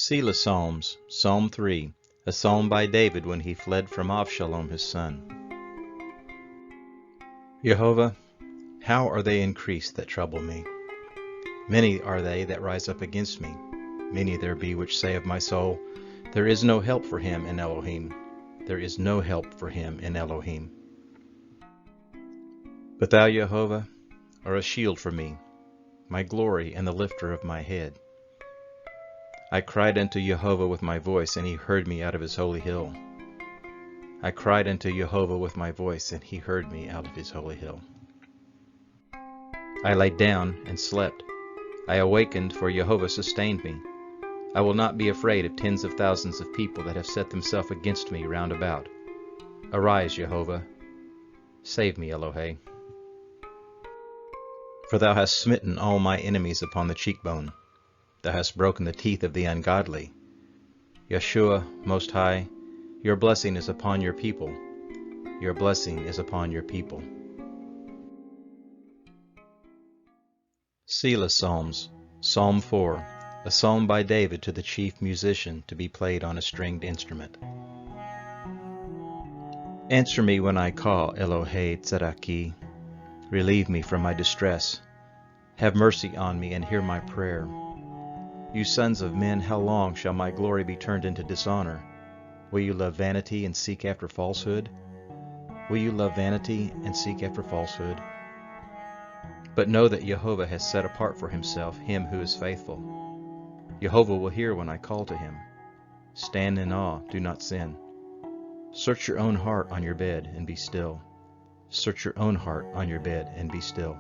Selah Psalms, Psalm 3, a psalm by David when he fled from Avshalom his son. Jehovah, how are they increased that trouble me? Many are they that rise up against me. Many there be which say of my soul, there is no help for him in Elohim. There is no help for him in Elohim. But thou, Jehovah, are a shield for me, my glory and the lifter of my head. I cried unto Jehovah with my voice, and he heard me out of his holy hill. I cried unto Jehovah with my voice, and he heard me out of his holy hill. I lay down and slept. I awakened, for Jehovah sustained me. I will not be afraid of tens of thousands of people that have set themselves against me round about. Arise, Jehovah. Save me, Elohe. For thou hast smitten all my enemies upon the cheekbone. Thou hast broken the teeth of the ungodly. Yeshua, Most High, your blessing is upon your people. Your blessing is upon your people. Selah Psalms, Psalm 4, a psalm by David to the chief musician to be played on a stringed instrument. Answer me when I call, Elohe Tzedaki. Relieve me from my distress. Have mercy on me and hear my prayer. You sons of men, how long shall my glory be turned into dishonor? Will you love vanity and seek after falsehood? Will you love vanity and seek after falsehood? But know that Jehovah has set apart for himself him who is faithful. Jehovah will hear when I call to him. Stand in awe, do not sin. Search your own heart on your bed and be still. Search your own heart on your bed and be still.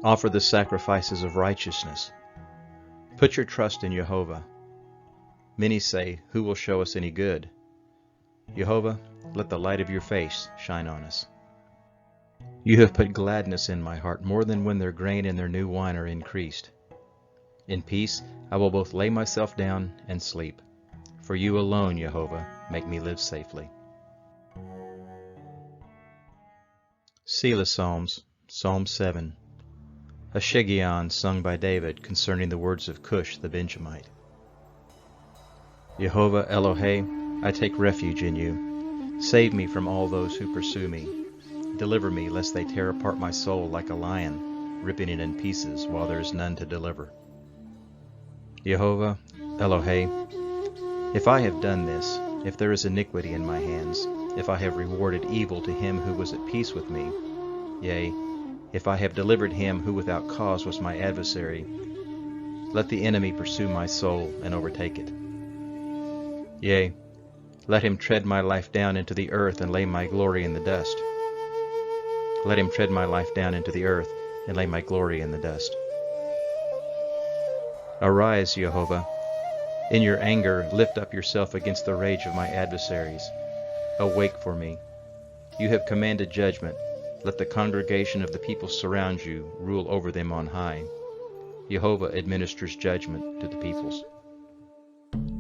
Offer the sacrifices of righteousness. Put your trust in Jehovah. Many say, who will show us any good? Jehovah, let the light of your face shine on us. You have put gladness in my heart more than when their grain and their new wine are increased. In peace I will both lay myself down and sleep. For you alone, Jehovah, make me live safely. Selah Psalms, Psalm 7, a Shegion sung by David concerning the words of Cush the Benjamite. Jehovah Elohe, I take refuge in you. Save me from all those who pursue me. Deliver me, lest they tear apart my soul like a lion, ripping it in pieces while there is none to deliver. Jehovah Elohe, if I have done this, if there is iniquity in my hands, if I have rewarded evil to him who was at peace with me, yea, if I have delivered him who without cause was my adversary, let the enemy pursue my soul and overtake it. Yea, let him tread my life down into the earth and lay my glory in the dust. Let him tread my life down into the earth and lay my glory in the dust. Arise, Jehovah. In your anger lift up yourself against the rage of my adversaries. Awake for me. You have commanded judgment. Let the congregation of the people surround you, rule over them on high. Jehovah administers judgment to the peoples.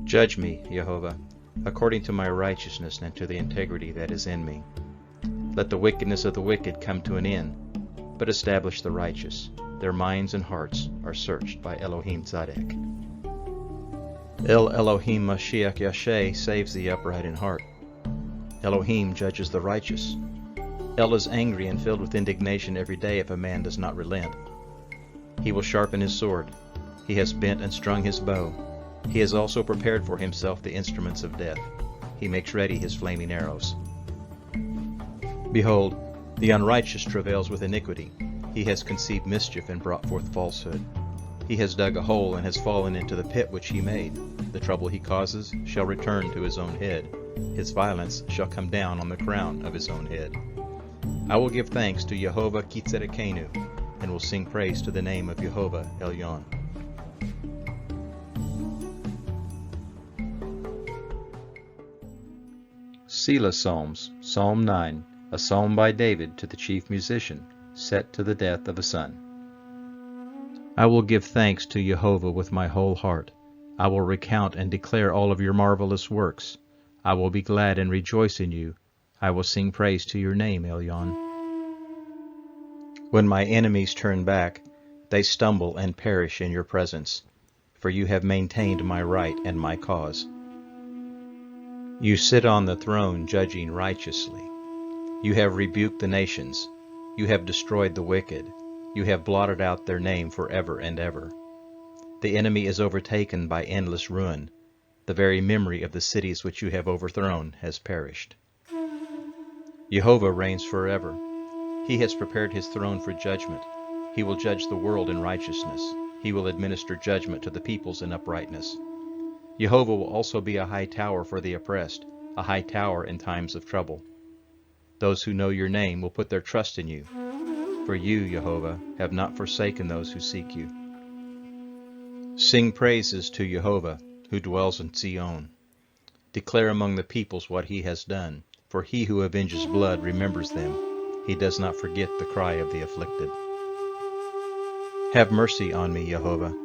Judge me, Jehovah, according to my righteousness and to the integrity that is in me. Let the wickedness of the wicked come to an end, but establish the righteous. Their minds and hearts are searched by Elohim Tzadek. El Elohim Mashiach Yasheh saves the upright in heart. Elohim judges the righteous. El is angry and filled with indignation every day if a man does not relent. He will sharpen his sword. He has bent and strung his bow. He has also prepared for himself the instruments of death. He makes ready his flaming arrows. Behold, the unrighteous travails with iniquity. He has conceived mischief and brought forth falsehood. He has dug a hole and has fallen into the pit which he made. The trouble he causes shall return to his own head. His violence shall come down on the crown of his own head. I will give thanks to Jehovah Kitzedekenu, and will sing praise to the name of Jehovah Elyon. Selah Psalms, Psalm 9, a psalm by David to the chief musician, set to the death of a son. I will give thanks to Jehovah with my whole heart. I will recount and declare all of your marvelous works. I will be glad and rejoice in you. I will sing praise to your name, Elyon. When my enemies turn back, they stumble and perish in your presence. for you have maintained my right and my cause. You sit on the throne judging righteously. You have rebuked the nations. You have destroyed the wicked. You have blotted out their name forever and ever. The enemy is overtaken by endless ruin. The very memory of the cities which you have overthrown has perished. Jehovah reigns forever. He has prepared his throne for judgment. He will judge the world in righteousness. He will administer judgment to the peoples in uprightness. Jehovah will also be a high tower for the oppressed, a high tower in times of trouble. Those who know your name will put their trust in you. For you, Jehovah, have not forsaken those who seek you. Sing praises to Jehovah, who dwells in Zion. Declare among the peoples what he has done, for he who avenges blood remembers them. He does not forget the cry of the afflicted. Have mercy on me, Jehovah.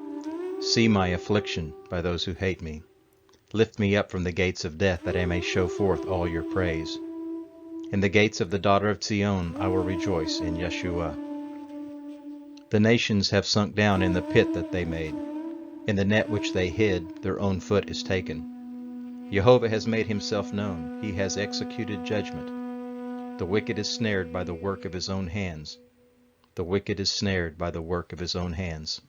See my affliction by those who hate me. Lift me up from the gates of death, that I may show forth all your praise. In the gates of the daughter of Zion I will rejoice in Yeshua. The nations have sunk down in the pit that they made. In the net which they hid, their own foot is taken. Jehovah has made himself known. He has executed judgment. The wicked is snared by the work of his own hands. The wicked is snared by the work of his own hands.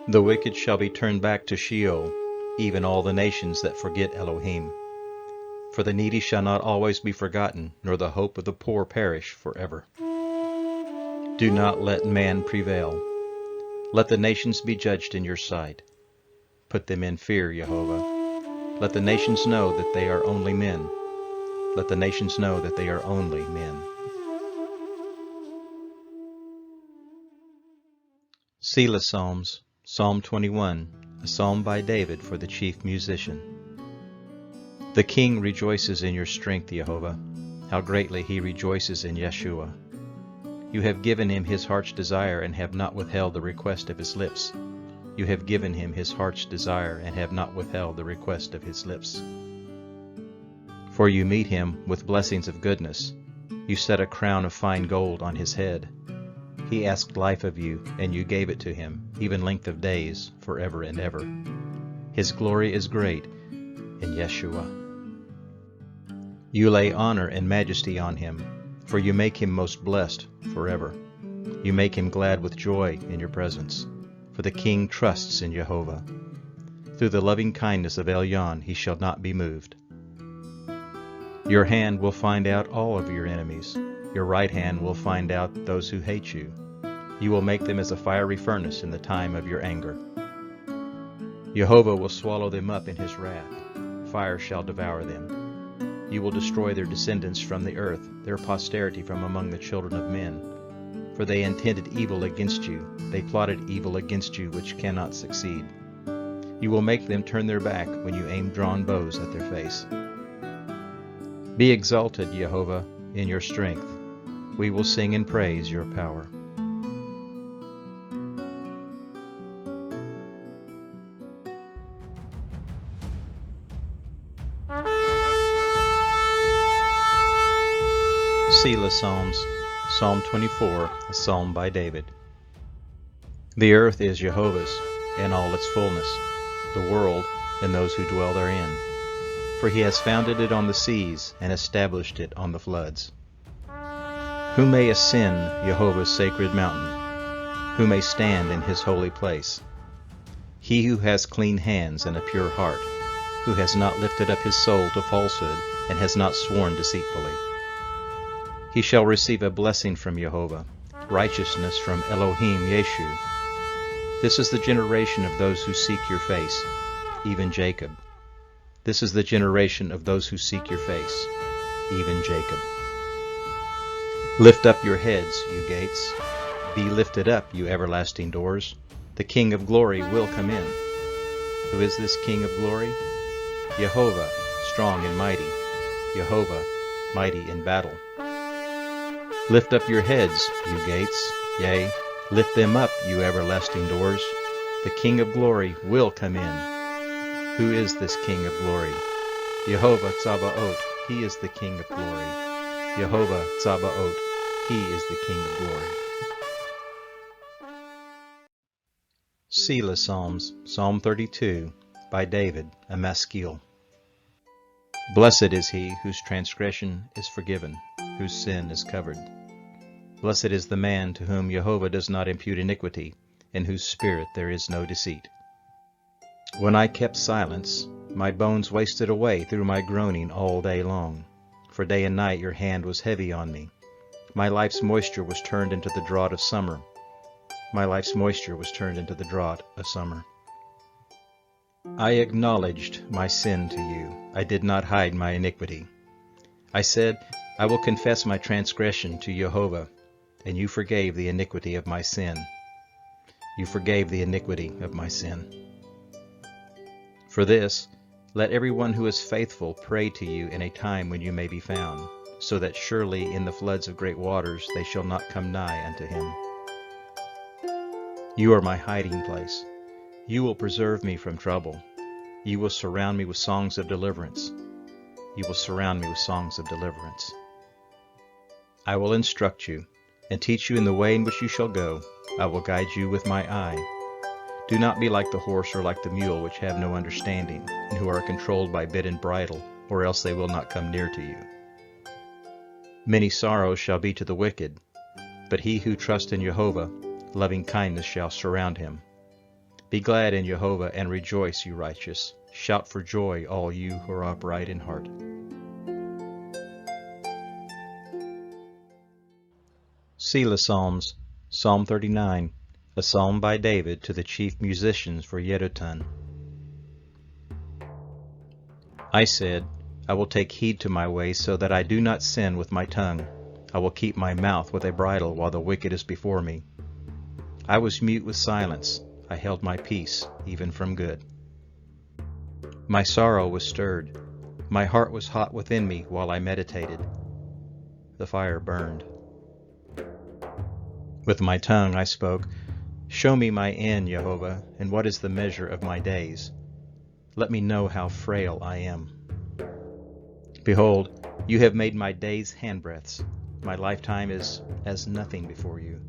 The wicked shall be turned back to Sheol, even all the nations that forget Elohim. For the needy shall not always be forgotten, nor the hope of the poor perish forever. Do not let man prevail. Let the nations be judged in your sight. Put them in fear, Jehovah. Let the nations know that they are only men. Let the nations know that they are only men. Selah Psalms, Psalm 21, a psalm by David for the chief musician. The king rejoices in your strength, Jehovah. How greatly he rejoices in Yeshua. You have given him his heart's desire and have not withheld the request of his lips. You have given him his heart's desire and have not withheld the request of his lips. For you meet him with blessings of goodness. You set a crown of fine gold on his head. He asked life of you, and you gave it to him, even length of days, forever and ever. His glory is great in Yeshua. You lay honor and majesty on him, for you make him most blessed forever. You make him glad with joy in your presence, for the king trusts in Jehovah. Through the loving kindness of Elyon he shall not be moved. Your hand will find out all of your enemies. Your right hand will find out those who hate you. You will make them as a fiery furnace in the time of your anger. Jehovah will swallow them up in his wrath. Fire shall devour them. You will destroy their descendants from the earth, their posterity from among the children of men. For they intended evil against you. They plotted evil against you, which cannot succeed. You will make them turn their back when you aim drawn bows at their face. Be exalted, Jehovah, in your strength. We will sing and praise your power. Selah Psalms, Psalm 24, a psalm by David. The earth is Jehovah's, and all its fullness, the world, and those who dwell therein. For he has founded it on the seas, and established it on the floods. Who may ascend Jehovah's sacred mountain? Who may stand in his holy place? He who has clean hands and a pure heart, who has not lifted up his soul to falsehood, and has not sworn deceitfully. He shall receive a blessing from Jehovah, righteousness from Elohim Yeshu. This is the generation of those who seek your face, even Jacob. This is the generation of those who seek your face, even Jacob. Lift up your heads, you gates. Be lifted up, you everlasting doors. The King of glory will come in. Who is this King of glory? Jehovah, strong and mighty. Jehovah, mighty in battle. Lift up your heads, you gates. Yea, lift them up, you everlasting doors. The King of glory will come in. Who is this King of glory? Jehovah Tzabaoth, he is the King of glory. Jehovah Tzabaoth, he is the King of glory. Selah Psalms, Psalm 32, by David, a maskil. Blessed is he whose transgression is forgiven, whose sin is covered. Blessed is the man to whom Jehovah does not impute iniquity, in whose spirit there is no deceit. When I kept silence, my bones wasted away through my groaning all day long. For day and night your hand was heavy on me. My life's moisture was turned into the drought of summer. My life's moisture was turned into the drought of summer. I acknowledged my sin to you. I did not hide my iniquity. I said, I will confess my transgression to Jehovah, and you forgave the iniquity of my sin. You forgave the iniquity of my sin. For this, let everyone who is faithful pray to you in a time when you may be found, so that surely in the floods of great waters they shall not come nigh unto him. You are my hiding place. You will preserve me from trouble. You will surround me with songs of deliverance. You will surround me with songs of deliverance. I will instruct you, and teach you in the way in which you shall go. I will guide you with my eye. Do not be like the horse or like the mule, which have no understanding, and who are controlled by bit and bridle, or else they will not come near to you. Many sorrows shall be to the wicked, but he who trusts in Jehovah, loving kindness shall surround him. Be glad in Jehovah and rejoice, you righteous. Shout for joy, all you who are upright in heart. Selah Psalms, Psalm 39, a psalm by David to the chief musicians for Yedutun. I said, I will take heed to my ways so that I do not sin with my tongue. I will keep my mouth with a bridle while the wicked is before me. I was mute with silence. I held my peace, even from good. My sorrow was stirred. My heart was hot within me while I meditated. The fire burned. With my tongue I spoke, Show me my end, Jehovah, and what is the measure of my days. Let me know how frail I am. Behold, you have made my days handbreadths. My lifetime is as nothing before you.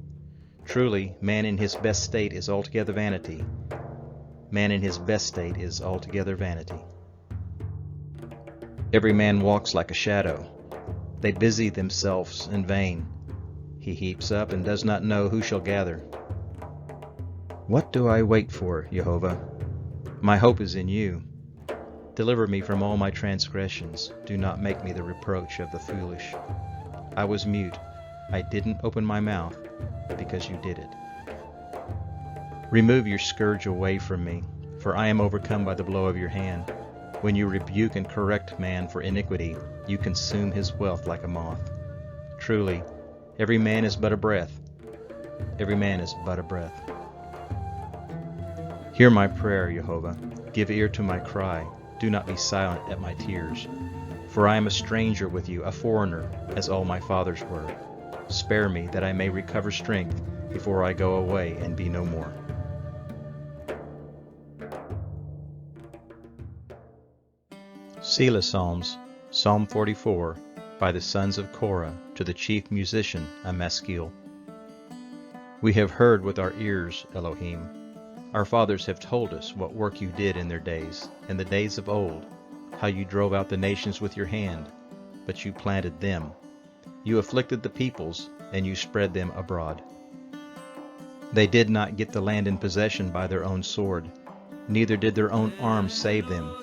Truly, man in his best state is altogether vanity. Man in his best state is altogether vanity. Every man walks like a shadow. They busy themselves in vain. He heaps up and does not know who shall gather. What do I wait for, Jehovah? My hope is in you. Deliver me from all my transgressions. Do not make me the reproach of the foolish. I was mute. I didn't open my mouth, because you did it. Remove your scourge away from me, for I am overcome by the blow of your hand. When you rebuke and correct man for iniquity, you consume his wealth like a moth. Truly, every man is but a breath. Every man is but a breath. Hear my prayer, Jehovah. Give ear to my cry. Do not be silent at my tears. For I am a stranger with you, a foreigner, as all my fathers were. Spare me, that I may recover strength before I go away and be no more. Selah Psalms, Psalm 44, by the sons of Korah, to the chief musician, a maskil. We have heard with our ears, Elohim. Our fathers have told us what work you did in their days, in the days of old, how you drove out the nations with your hand, but you planted them. You afflicted the peoples, and you spread them abroad. They did not get the land in possession by their own sword, neither did their own arm save them.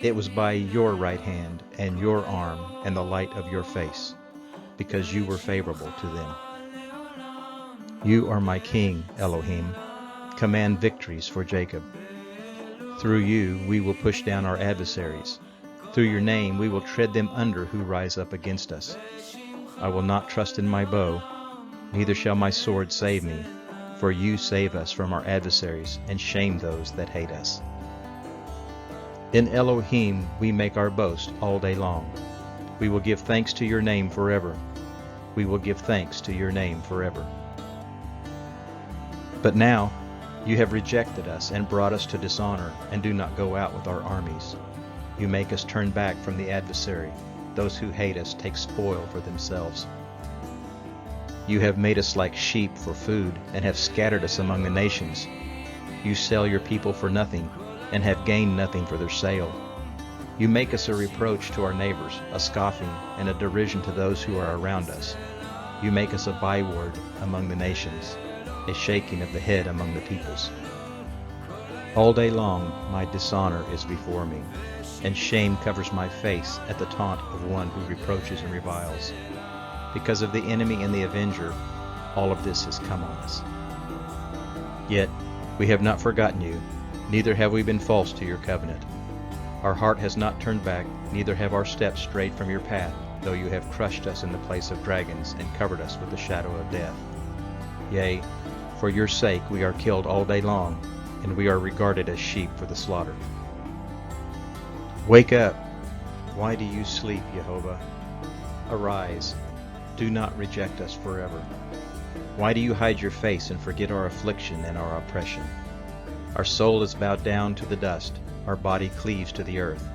It was by your right hand and your arm and the light of your face, because you were favorable to them. You are my king, Elohim. Command victories for Jacob. Through you we will push down our adversaries. Through your name we will tread them under who rise up against us. I will not trust in my bow, neither shall my sword save me, for you save us from our adversaries and shame those that hate us. In Elohim we make our boast all day long. We will give thanks to your name forever. We will give thanks to your name forever. But now you have rejected us and brought us to dishonor, and do not go out with our armies. You make us turn back from the adversary. Those who hate us take spoil for themselves. You have made us like sheep for food, and have scattered us among the nations. You sell your people for nothing, and have gained nothing for their sale. You make us a reproach to our neighbors, a scoffing and a derision to those who are around us. You make us a byword among the nations, a shaking of the head among the peoples. All day long my dishonor is before me, and shame covers my face at the taunt of one who reproaches and reviles. Because of the enemy and the avenger, all of this has come on us. Yet we have not forgotten you, neither have we been false to your covenant. Our heart has not turned back, neither have our steps strayed from your path, though you have crushed us in the place of dragons and covered us with the shadow of death. Yea, for your sake we are killed all day long, and we are regarded as sheep for the slaughter. Wake up! Why do you sleep, Jehovah? Arise! Do not reject us forever. Why do you hide your face and forget our affliction and our oppression? Our soul is bowed down to the dust, our body cleaves to the earth.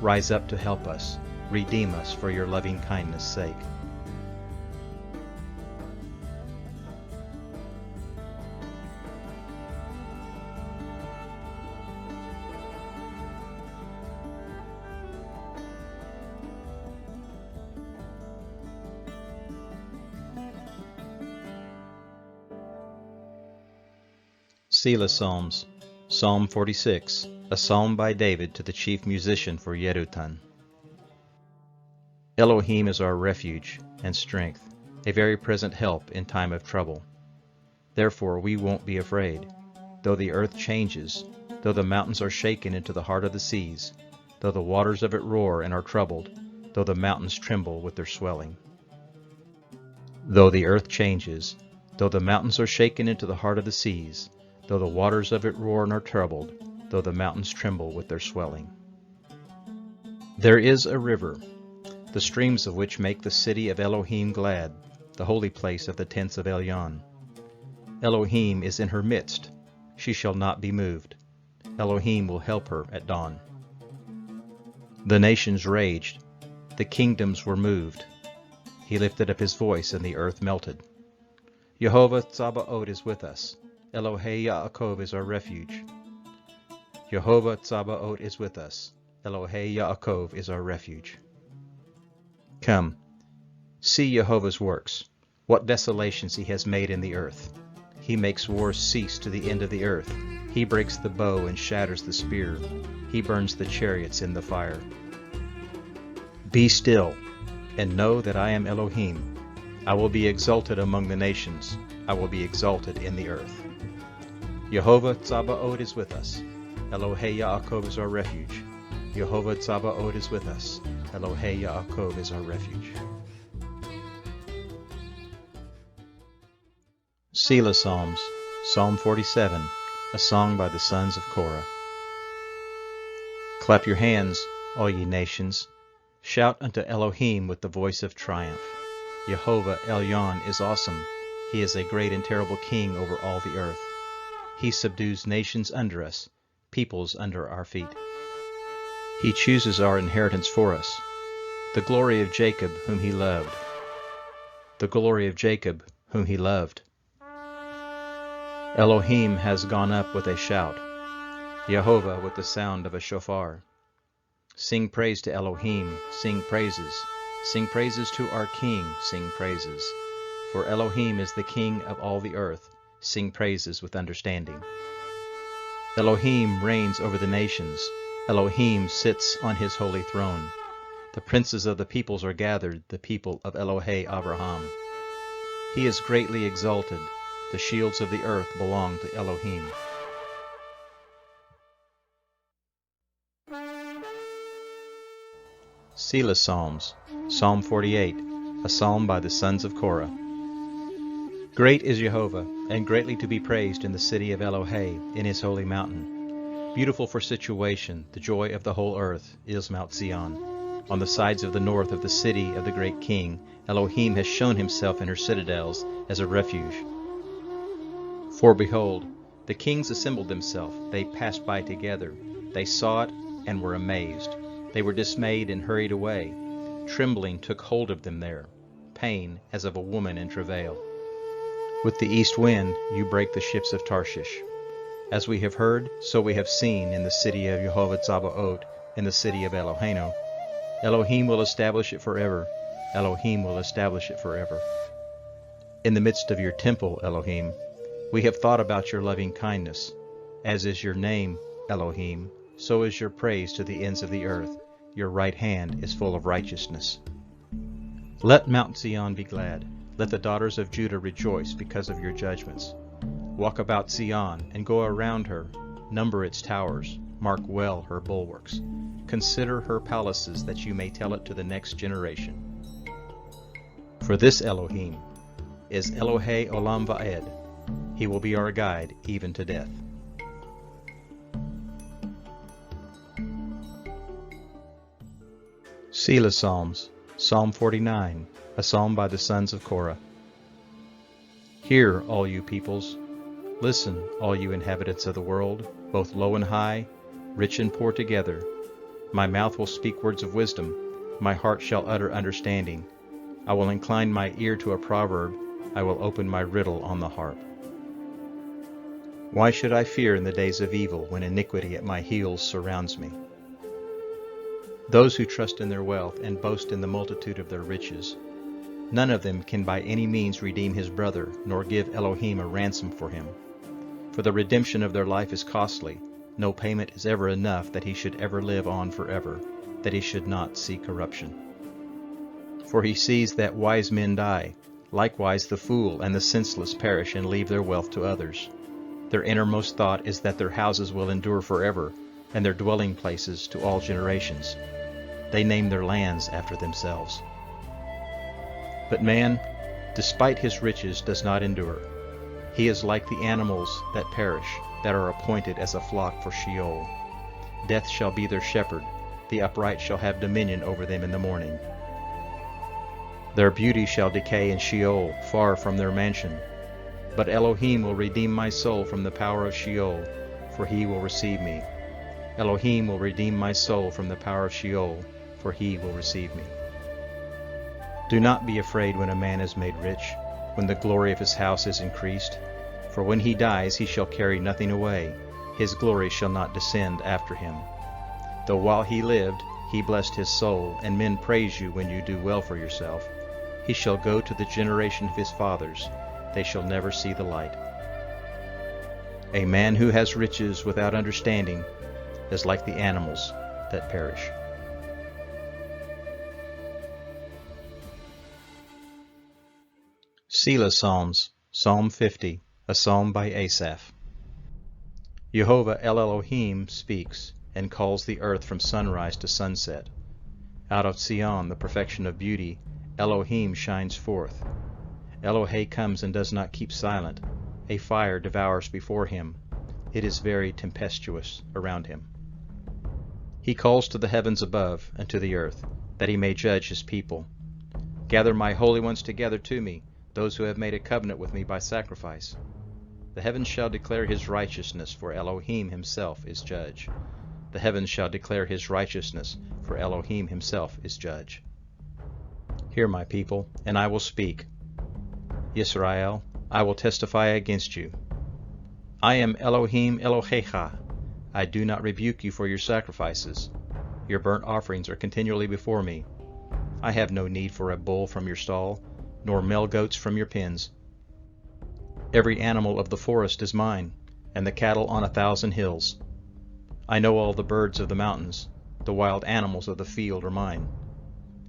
Rise up to help us, redeem us for your loving kindness' sake. Selah Psalms, Psalm 46, a psalm by David to the chief musician for Yedutun. Elohim is our refuge and strength, a very present help in time of trouble. Therefore we won't be afraid, though the earth changes, though the mountains are shaken into the heart of the seas, though the waters of it roar and are troubled, though the mountains tremble with their swelling. Though the earth changes, though the mountains are shaken into the heart of the seas, though the waters of it roar and are troubled, though the mountains tremble with their swelling. There is a river, the streams of which make the city of Elohim glad, the holy place of the tents of Elyon. Elohim is in her midst, she shall not be moved. Elohim will help her at dawn. The nations raged, the kingdoms were moved. He lifted up his voice and the earth melted. Jehovah Tsabaoth is with us. Elohei Yaakov is our refuge. Jehovah Tsabaoth is with us. Elohei Yaakov is our refuge. Come, see Jehovah's works, what desolations he has made in the earth. He makes wars cease to the end of the earth. He breaks the bow and shatters the spear. He burns the chariots in the fire. Be still, and know that I am Elohim. I will be exalted among the nations. I will be exalted in the earth. Jehovah Tsabaoth is with us. Elohei Yaakov is our refuge. Jehovah Tsabaoth is with us. Elohei Yaakov is our refuge. Selah Psalms, Psalm 47, a song by the sons of Korah. Clap your hands, all ye nations. Shout unto Elohim with the voice of triumph. Jehovah Elyon is awesome. He is a great and terrible king over all the earth. He subdues nations under us, peoples under our feet. He chooses our inheritance for us, the glory of Jacob whom he loved. The glory of Jacob whom he loved. Elohim has gone up with a shout, Jehovah with the sound of a shofar. Sing praise to Elohim, sing praises. Sing praises to our King, sing praises. For Elohim is the King of all the earth. Sing praises with understanding. Elohim reigns over the nations. Elohim sits on his holy throne. The princes of the peoples are gathered, the people of Elohei Abraham. He is greatly exalted. The shields of the earth belong to Elohim. Selah Psalms, Psalm 48, a psalm by the sons of Korah. Great is Jehovah, and greatly to be praised in the city of Elohei, in his holy mountain. Beautiful for situation, the joy of the whole earth, is Mount Zion. On the sides of the north of the city of the great king, Elohim has shown himself in her citadels as a refuge. For behold, the kings assembled themselves, they passed by together. They saw it and were amazed. They were dismayed and hurried away. Trembling took hold of them there, pain as of a woman in travail. With the east wind you break the ships of Tarshish. As we have heard, so we have seen in the city of Jehovah Tzabaoth, in the city of Eloheinu. Elohim will establish it forever. Elohim will establish it forever. In the midst of your temple, Elohim, we have thought about your loving kindness. As is your name, Elohim, so is your praise to the ends of the earth. Your right hand is full of righteousness. Let Mount Zion be glad. Let the daughters of Judah rejoice because of your judgments. Walk about Zion and go around her. Number its towers. Mark well her bulwarks. Consider her palaces, that you may tell it to the next generation. For this Elohim is Elohei Olam Va'ed. He will be our guide even to death. Selah Psalms, Psalm 49, a psalm by the sons of Korah. Hear, all you peoples. Listen, all you inhabitants of the world, both low and high, rich and poor together. My mouth will speak words of wisdom. My heart shall utter understanding. I will incline my ear to a proverb. I will open my riddle on the harp. Why should I fear in the days of evil, when iniquity at my heels surrounds me? Those who trust in their wealth and boast in the multitude of their riches. None of them can by any means redeem his brother, nor give Elohim a ransom for him. For the redemption of their life is costly. No payment is ever enough that he should ever live on forever, that he should not see corruption. For he sees that wise men die. Likewise the fool and the senseless perish and leave their wealth to others. Their innermost thought is that their houses will endure forever, and their dwelling places to all generations. They name their lands after themselves. But man, despite his riches, does not endure. He is like the animals that perish, that are appointed as a flock for Sheol. Death shall be their shepherd. The upright shall have dominion over them in the morning. Their beauty shall decay in Sheol, far from their mansion. But Elohim will redeem my soul from the power of Sheol, for he will receive me. Elohim will redeem my soul from the power of Sheol, for he will receive me. Do not be afraid when a man is made rich, when the glory of his house is increased. For when he dies he shall carry nothing away, his glory shall not descend after him. Though while he lived he blessed his soul, and men praise you when you do well for yourself. He shall go to the generation of his fathers, they shall never see the light. A man who has riches without understanding is like the animals that perish. Selah Psalms, Psalm 50, a psalm by Asaph. Jehovah El Elohim speaks, and calls the earth from sunrise to sunset. Out of Zion, the perfection of beauty, Elohim shines forth. Elohei comes and does not keep silent. A fire devours before him. It is very tempestuous around him. He calls to the heavens above and to the earth, that he may judge his people. Gather my holy ones together to me, those who have made a covenant with me by sacrifice. The heavens shall declare his righteousness, for Elohim himself is judge. The heavens shall declare his righteousness, for Elohim himself is judge. Hear, my people, and I will speak. Yisrael, I will testify against you. I am Elohim Elohecha. I do not rebuke you for your sacrifices. Your burnt offerings are continually before me. I have no need for a bull from your stall, nor male goats from your pens. Every animal of the forest is mine, and the cattle on 1,000 hills. I know all the birds of the mountains. The wild animals of the field are mine.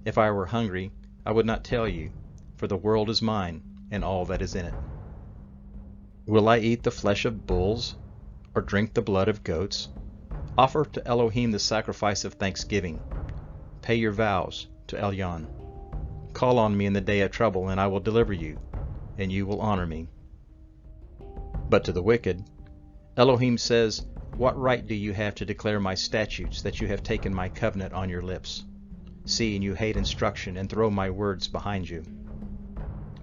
If I were hungry, I would not tell you, for the world is mine, and all that is in it. Will I eat the flesh of bulls, or drink the blood of goats? Offer to Elohim the sacrifice of thanksgiving. Pay your vows to Elyon. Call on me in the day of trouble, and I will deliver you, and you will honor me. But to the wicked, Elohim says, what right do you have to declare my statutes, that you have taken my covenant on your lips? See, and you hate instruction, and throw my words behind you.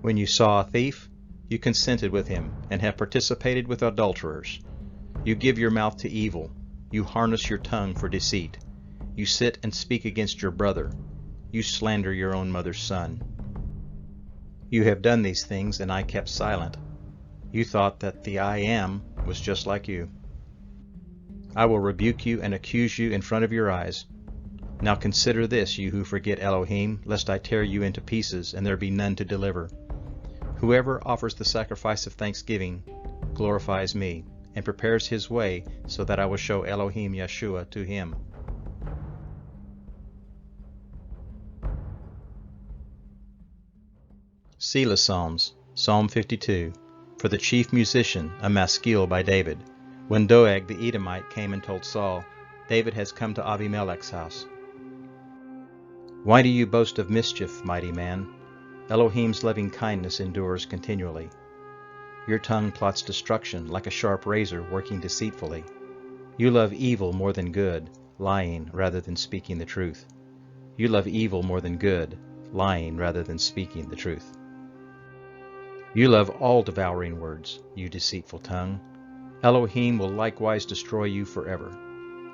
When you saw a thief, you consented with him, and have participated with adulterers. You give your mouth to evil. You harness your tongue for deceit. You sit and speak against your brother. You slander your own mother's son. You have done these things, and I kept silent. You thought that the I Am was just like you. I will rebuke you and accuse you in front of your eyes. Now consider this, you who forget Elohim, lest I tear you into pieces, and there be none to deliver. Whoever offers the sacrifice of thanksgiving glorifies me, and prepares his way, so that I will show Elohim Yeshua to him. Selah Psalms, Psalm 52, for the chief musician, a maskil by David. When Doeg the Edomite came and told Saul, David has come to Abimelech's house. Why do you boast of mischief, mighty man? Elohim's loving kindness endures continually. Your tongue plots destruction like a sharp razor working deceitfully. You love evil more than good, lying rather than speaking the truth. You love evil more than good, lying rather than speaking the truth. You love all devouring words, you deceitful tongue. Elohim will likewise destroy you forever.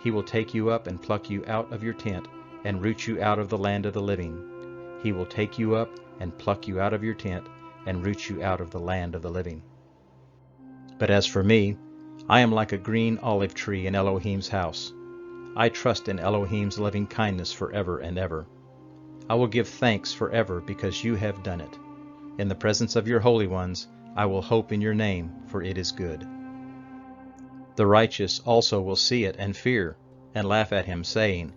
He will take you up and pluck you out of your tent, and root you out of the land of the living. He will take you up and pluck you out of your tent, and root you out of the land of the living. But as for me, I am like a green olive tree in Elohim's house. I trust in Elohim's loving kindness forever and ever. I will give thanks forever because you have done it. In the presence of your holy ones, I will hope in your name, for it is good. The righteous also will see it and fear, and laugh at him, saying,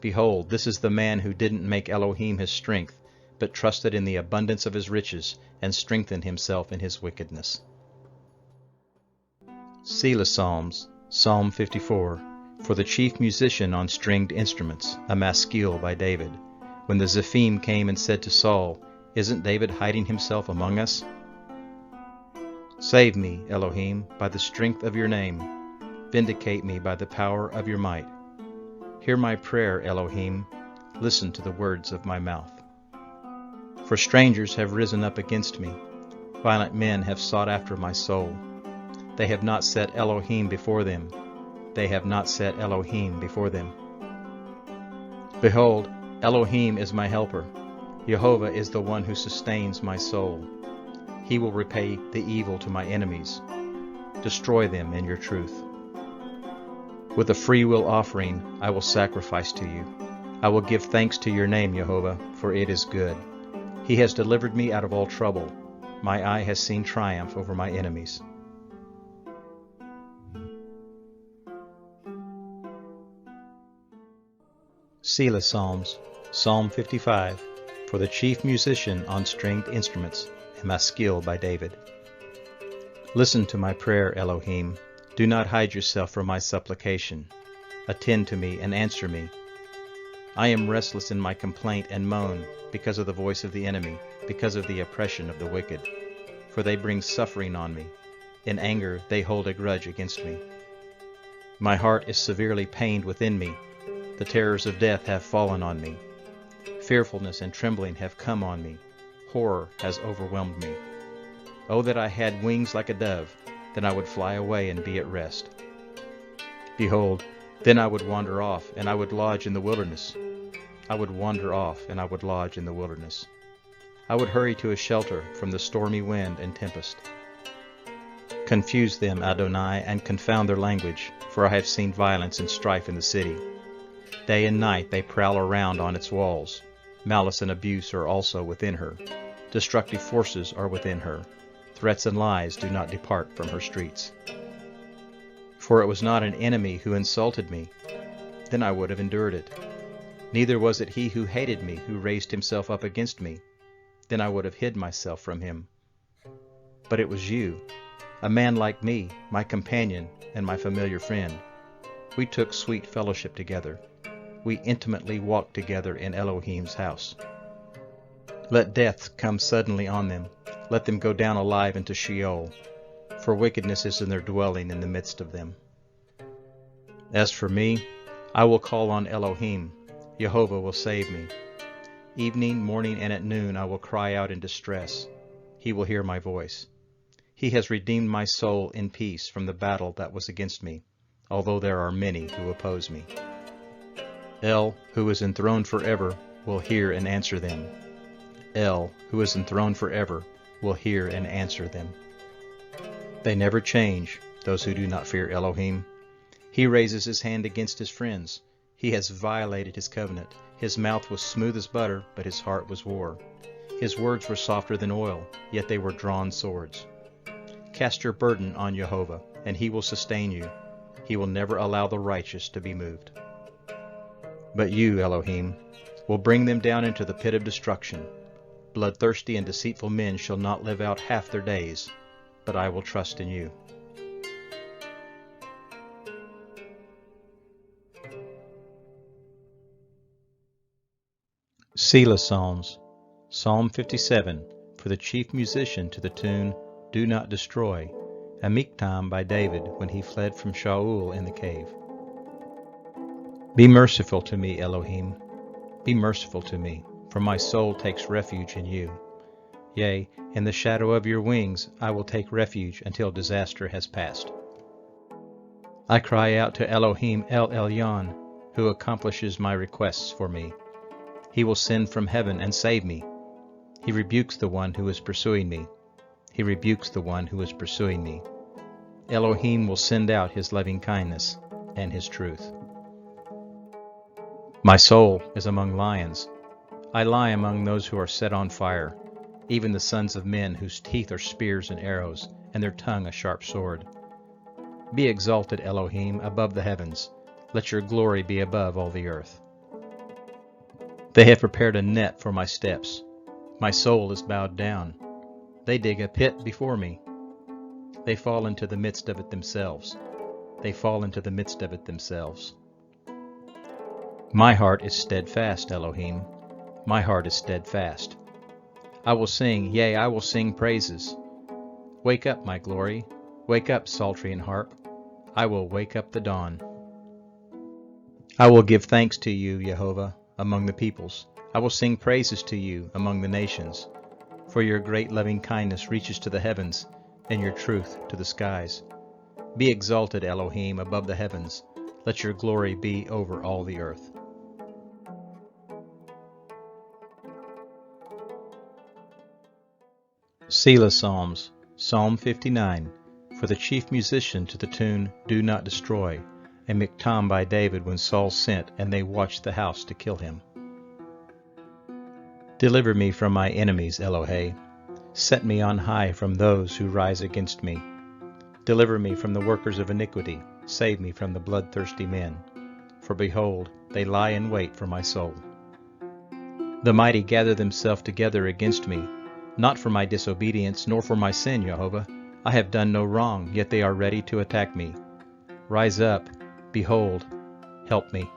Behold, this is the man who didn't make Elohim his strength, but trusted in the abundance of his riches, and strengthened himself in his wickedness. Selah Psalms, Psalm 54, for the chief musician on stringed instruments, a maskil by David. When the Zephim came and said to Saul, Isn't David hiding himself among us? Save me, Elohim, by the strength of your name. Vindicate me by the power of your might. Hear my prayer, Elohim. Listen to the words of my mouth. For strangers have risen up against me. Violent men have sought after my soul. They have not set Elohim before them. They have not set Elohim before them. Behold, Elohim is my helper. Jehovah is the one who sustains my soul. He will repay the evil to my enemies. Destroy them in your truth. With a freewill offering I will sacrifice to you. I will give thanks to your name, Jehovah, for it is good. He has delivered me out of all trouble. My eye has seen triumph over my enemies. Selah Psalms, Psalm 55, for the chief musician on stringed instruments, a maskil by David. Listen to my prayer, Elohim. Do not hide yourself from my supplication. Attend to me and answer me. I am restless in my complaint and moan because of the voice of the enemy, because of the oppression of the wicked. For they bring suffering on me. In anger they hold a grudge against me. My heart is severely pained within me. The terrors of death have fallen on me. Fearfulness and trembling have come on me. Horror has overwhelmed me. Oh, that I had wings like a dove, then I would fly away and be at rest. Behold, then I would wander off, and I would lodge in the wilderness. I would wander off, and I would lodge in the wilderness. I would hurry to a shelter from the stormy wind and tempest. Confuse them, Adonai, and confound their language, for I have seen violence and strife in the city. Day and night they prowl around on its walls. Malice and abuse are also within her. Destructive forces are within her. Threats and lies do not depart from her streets. For it was not an enemy who insulted me, then I would have endured it. Neither was it he who hated me who raised himself up against me, then I would have hid myself from him. But it was you, a man like me, my companion and my familiar friend. We took sweet fellowship together. We intimately walked together in Elohim's house. Let death come suddenly on them. Let them go down alive into Sheol, for wickedness is in their dwelling in the midst of them. As for me, I will call on Elohim. Jehovah will save me. Evening, morning, and at noon I will cry out in distress. He will hear my voice. He has redeemed my soul in peace from the battle that was against me, although there are many who oppose me. El, who is enthroned forever, will hear and answer them. El, who is enthroned forever, will hear and answer them. They never change, those who do not fear Elohim. He raises his hand against his friends. He has violated his covenant. His mouth was smooth as butter, but his heart was war. His words were softer than oil, yet they were drawn swords. Cast your burden on Jehovah, and he will sustain you. He will never allow the righteous to be moved. But you, Elohim, will bring them down into the pit of destruction. Bloodthirsty and deceitful men shall not live out half their days, but I will trust in you. Selah Psalms, Psalm 57, for the chief musician to the tune, Do Not Destroy, a miktam by David when he fled from Shaul in the cave. Be merciful to me, Elohim. Be merciful to me, for my soul takes refuge in you. Yea, in the shadow of your wings I will take refuge until disaster has passed. I cry out to Elohim El Elyon, who accomplishes my requests for me. He will send from heaven and save me. He rebukes the one who is pursuing me. He rebukes the one who is pursuing me. Elohim will send out his loving kindness and his truth. My soul is among lions. I lie among those who are set on fire, even the sons of men whose teeth are spears and arrows, and their tongue a sharp sword. Be exalted, Elohim, above the heavens. Let your glory be above all the earth. They have prepared a net for my steps. My soul is bowed down. They dig a pit before me. They fall into the midst of it themselves. They fall into the midst of it themselves. My heart is steadfast, Elohim. My heart is steadfast. I will sing, yea, I will sing praises. Wake up, my glory. Wake up, psaltery and harp. I will wake up the dawn. I will give thanks to you, Jehovah, among the peoples. I will sing praises to you among the nations. For your great loving kindness reaches to the heavens, and your truth to the skies. Be exalted, Elohim, above the heavens. Let your glory be over all the earth. Selah Psalms, Psalm 59, for the chief musician to the tune, Do Not Destroy, a miktam by David when Saul sent, and they watched the house to kill him. Deliver me from my enemies, Elohe. Set me on high from those who rise against me. Deliver me from the workers of iniquity. Save me from the bloodthirsty men. For behold, they lie in wait for my soul. The mighty gather themselves together against me, not for my disobedience, nor for my sin, Jehovah. I have done no wrong, yet they are ready to attack me. Rise up, behold, help me.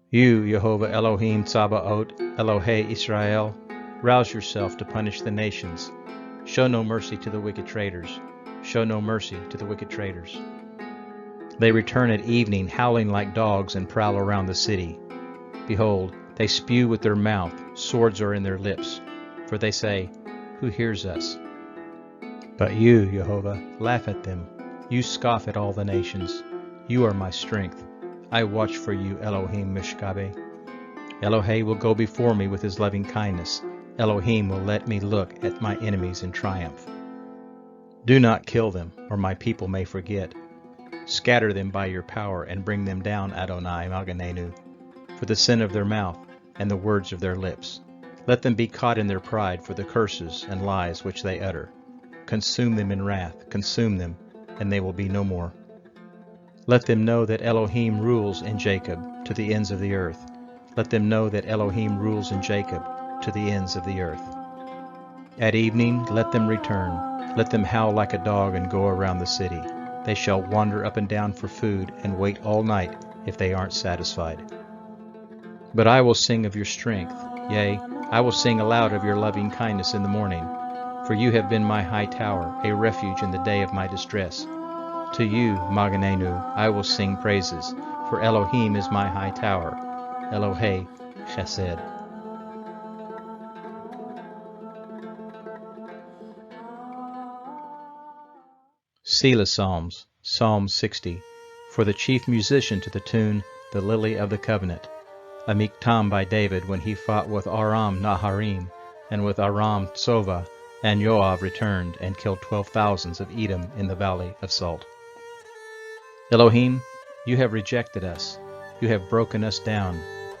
You, Jehovah Elohim Tsabaoth, Elohe Israel, rouse yourself to punish the nations. Show no mercy to the wicked traitors. Show no mercy to the wicked traitors. They return at evening, howling like dogs, and prowl around the city. Behold, they spew with their mouth, swords are in their lips. For they say, Who hears us? But you, Jehovah, laugh at them. You scoff at all the nations. You are my strength. I watch for you, Elohim Mishkabe. Elohe will go before me with his loving kindness. Elohim will let me look at my enemies in triumph. Do not kill them, or my people may forget. Scatter them by your power and bring them down, Adonai Maganenu, for the sin of their mouth and the words of their lips. Let them be caught in their pride for the curses and lies which they utter. Consume them in wrath, consume them, and they will be no more. Let them know that Elohim rules in Jacob to the ends of the earth. Let them know that Elohim rules in Jacob to the ends of the earth. At evening let them return. Let them howl like a dog and go around the city. They shall wander up and down for food and wait all night if they aren't satisfied. But I will sing of your strength. Yea, I will sing aloud of your loving kindness in the morning. For you have been my high tower, a refuge in the day of my distress. To you, Maganenu, I will sing praises, for Elohim is my high tower. Elohe Chesed. Selah Psalms, Psalm 60, for the chief musician to the tune, The Lily of the Covenant, a miktam by David when he fought with Aram Naharim, and with Aram Tsova, and Joab returned and killed 12,000 of Edom in the valley of Salt. Elohim, you have rejected us. You have broken us down.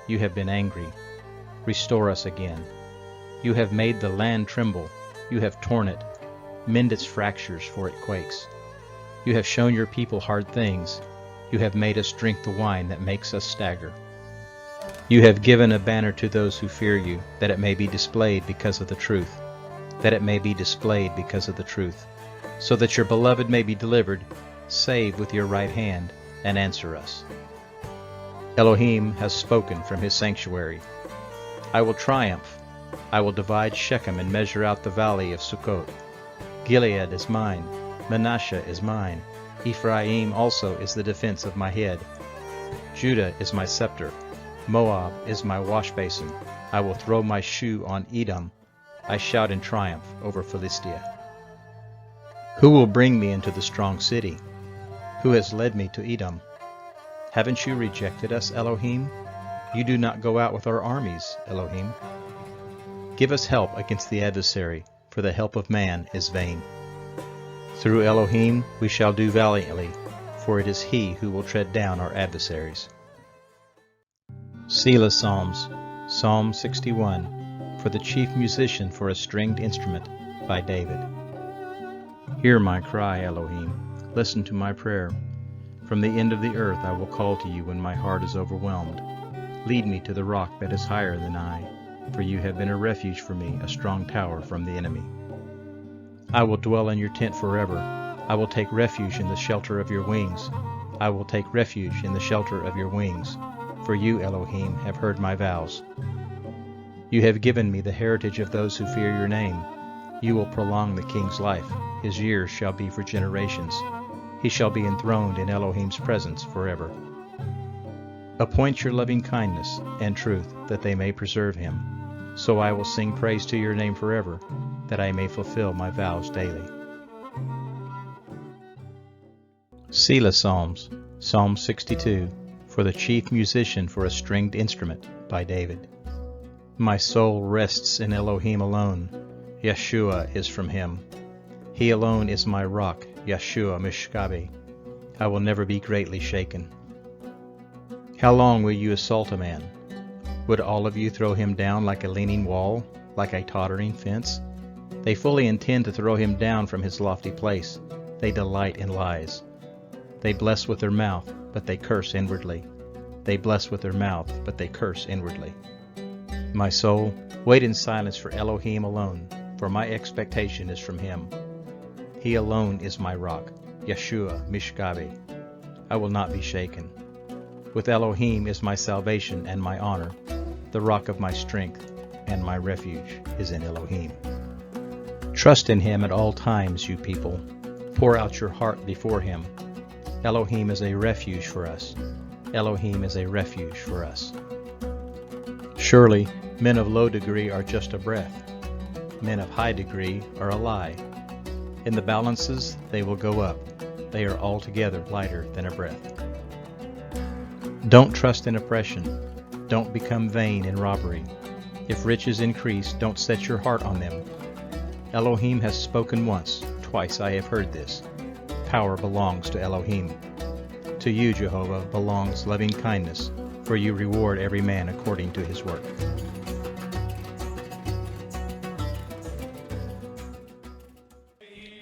You have been angry. Restore us again. You have made the land tremble. You have torn it. Mend its fractures, for it quakes. You have shown your people hard things. You have made us drink the wine that makes us stagger. You have given a banner to those who fear you, that it may be displayed because of the truth. That it may be displayed because of the truth. So that your beloved may be delivered, save with your right hand, and answer us. Elohim has spoken from his sanctuary. I will triumph. I will divide Shechem and measure out the valley of Sukkot. Gilead is mine. Manasseh is mine. Ephraim also is the defense of my head. Judah is my scepter. Moab is my wash basin. I will throw my shoe on Edom. I shout in triumph over Philistia. Who will bring me into the strong city? Who has led me to Edom? Haven't you rejected us, Elohim? You do not go out with our armies, Elohim. Give us help against the adversary, for the help of man is vain. Through Elohim we shall do valiantly, for it is he who will tread down our adversaries. Selah Psalms, Psalm 61, for the chief musician for a stringed instrument, by David. Hear my cry, Elohim. Listen to my prayer. From the end of the earth I will call to you when my heart is overwhelmed. Lead me to the rock that is higher than I, for you have been a refuge for me, a strong tower from the enemy. I will dwell in your tent forever. I will take refuge in the shelter of your wings. I will take refuge in the shelter of your wings. For you, Elohim, have heard my vows. You have given me the heritage of those who fear your name. You will prolong the king's life. His years shall be for generations. He shall be enthroned in Elohim's presence forever. Appoint your loving kindness and truth, that they may preserve him. So I will sing praise to your name forever, that I may fulfill my vows daily. Selah Psalms, Psalm 62, for the chief musician for a stringed instrument, by David. My soul rests in Elohim alone. Yeshua is from him. He alone is my rock, Yeshua Mishkabe. I will never be greatly shaken. How long will you assault a man? Would all of you throw him down like a leaning wall, like a tottering fence? They fully intend to throw him down from his lofty place. They delight in lies. They bless with their mouth, but they curse inwardly. They bless with their mouth, but they curse inwardly. My soul, wait in silence for Elohim alone, for my expectation is from him. He alone is my rock, Yeshua Mishkabe. I will not be shaken. With Elohim is my salvation and my honor. The rock of my strength and my refuge is in Elohim. Trust in him at all times, you people. Pour out your heart before him. Elohim is a refuge for us. Elohim is a refuge for us. Surely, men of low degree are just a breath. Men of high degree are a lie. In the balances they will go up. They are altogether lighter than a breath. Don't trust in oppression. Don't become vain in robbery. If riches increase, don't set your heart on them. Elohim has spoken once, twice I have heard this. Power belongs to Elohim. To you, Jehovah, belongs loving kindness, for you reward every man according to his work.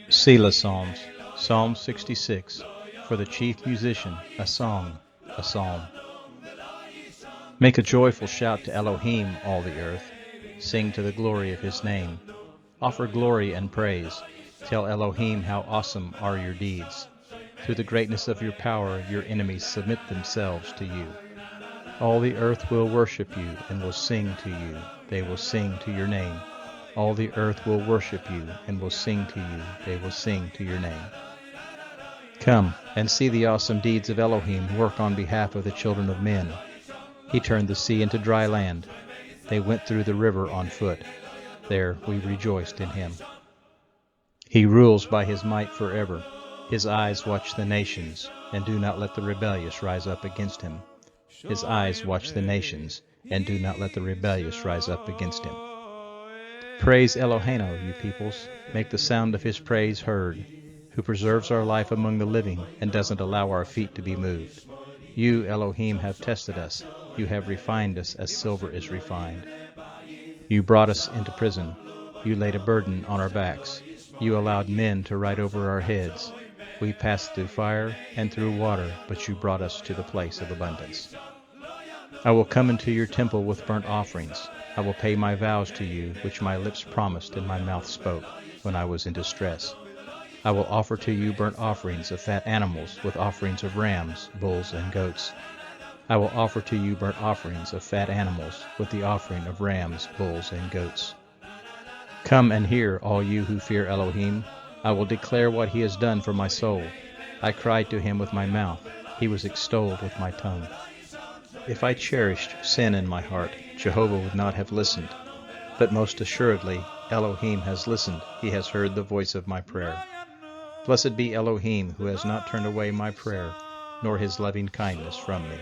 Selah Psalms, Psalm 66, for the chief musician, a song, a psalm. Make a joyful shout to Elohim, all the earth. Sing to the glory of his name. Offer glory and praise. Tell Elohim how awesome are your deeds. Through the greatness of your power, your enemies submit themselves to you. All the earth will worship you and will sing to you. They will sing to your name. All the earth will worship you and will sing to you. They will sing to your name. Come and see the awesome deeds of Elohim work on behalf of the children of men. He turned the sea into dry land. They went through the river on foot. There we rejoiced in him. He rules by his might forever. His eyes watch the nations, and do not let the rebellious rise up against him. His eyes watch the nations, and do not let the rebellious rise up against him. Praise Eloheinu, you peoples. Make the sound of his praise heard. who preserves our life among the living and doesn't allow our feet to be moved. You, Elohim, have tested us. You have refined us as silver is refined. You brought us into prison. You laid a burden on our backs. You allowed men to ride over our heads. We passed through fire and through water, but you brought us to the place of abundance. I will come into your temple with burnt offerings. I will pay my vows to you, which my lips promised and my mouth spoke when I was in distress. I will offer to you burnt offerings of fat animals with offerings of rams, bulls, and goats. I will offer to you burnt offerings of fat animals with the offering of rams, bulls, and goats. Come and hear, all you who fear Elohim. I will declare what he has done for my soul. I cried to him with my mouth. He was extolled with my tongue. If I cherished sin in my heart, Jehovah would not have listened. But most assuredly, Elohim has listened. He has heard the voice of my prayer. Blessed be Elohim, who has not turned away my prayer, nor his loving kindness from me.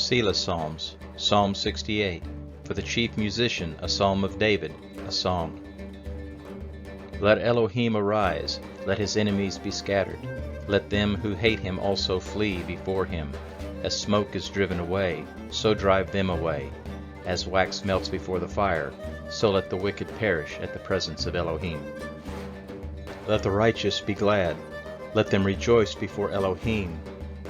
Selah Psalms, Psalm 68. For the chief musician, a psalm of David, a song. Let Elohim arise, let his enemies be scattered. Let them who hate him also flee before him. As smoke is driven away, so drive them away. As wax melts before the fire, so let the wicked perish at the presence of Elohim. Let the righteous be glad. Let them rejoice before Elohim.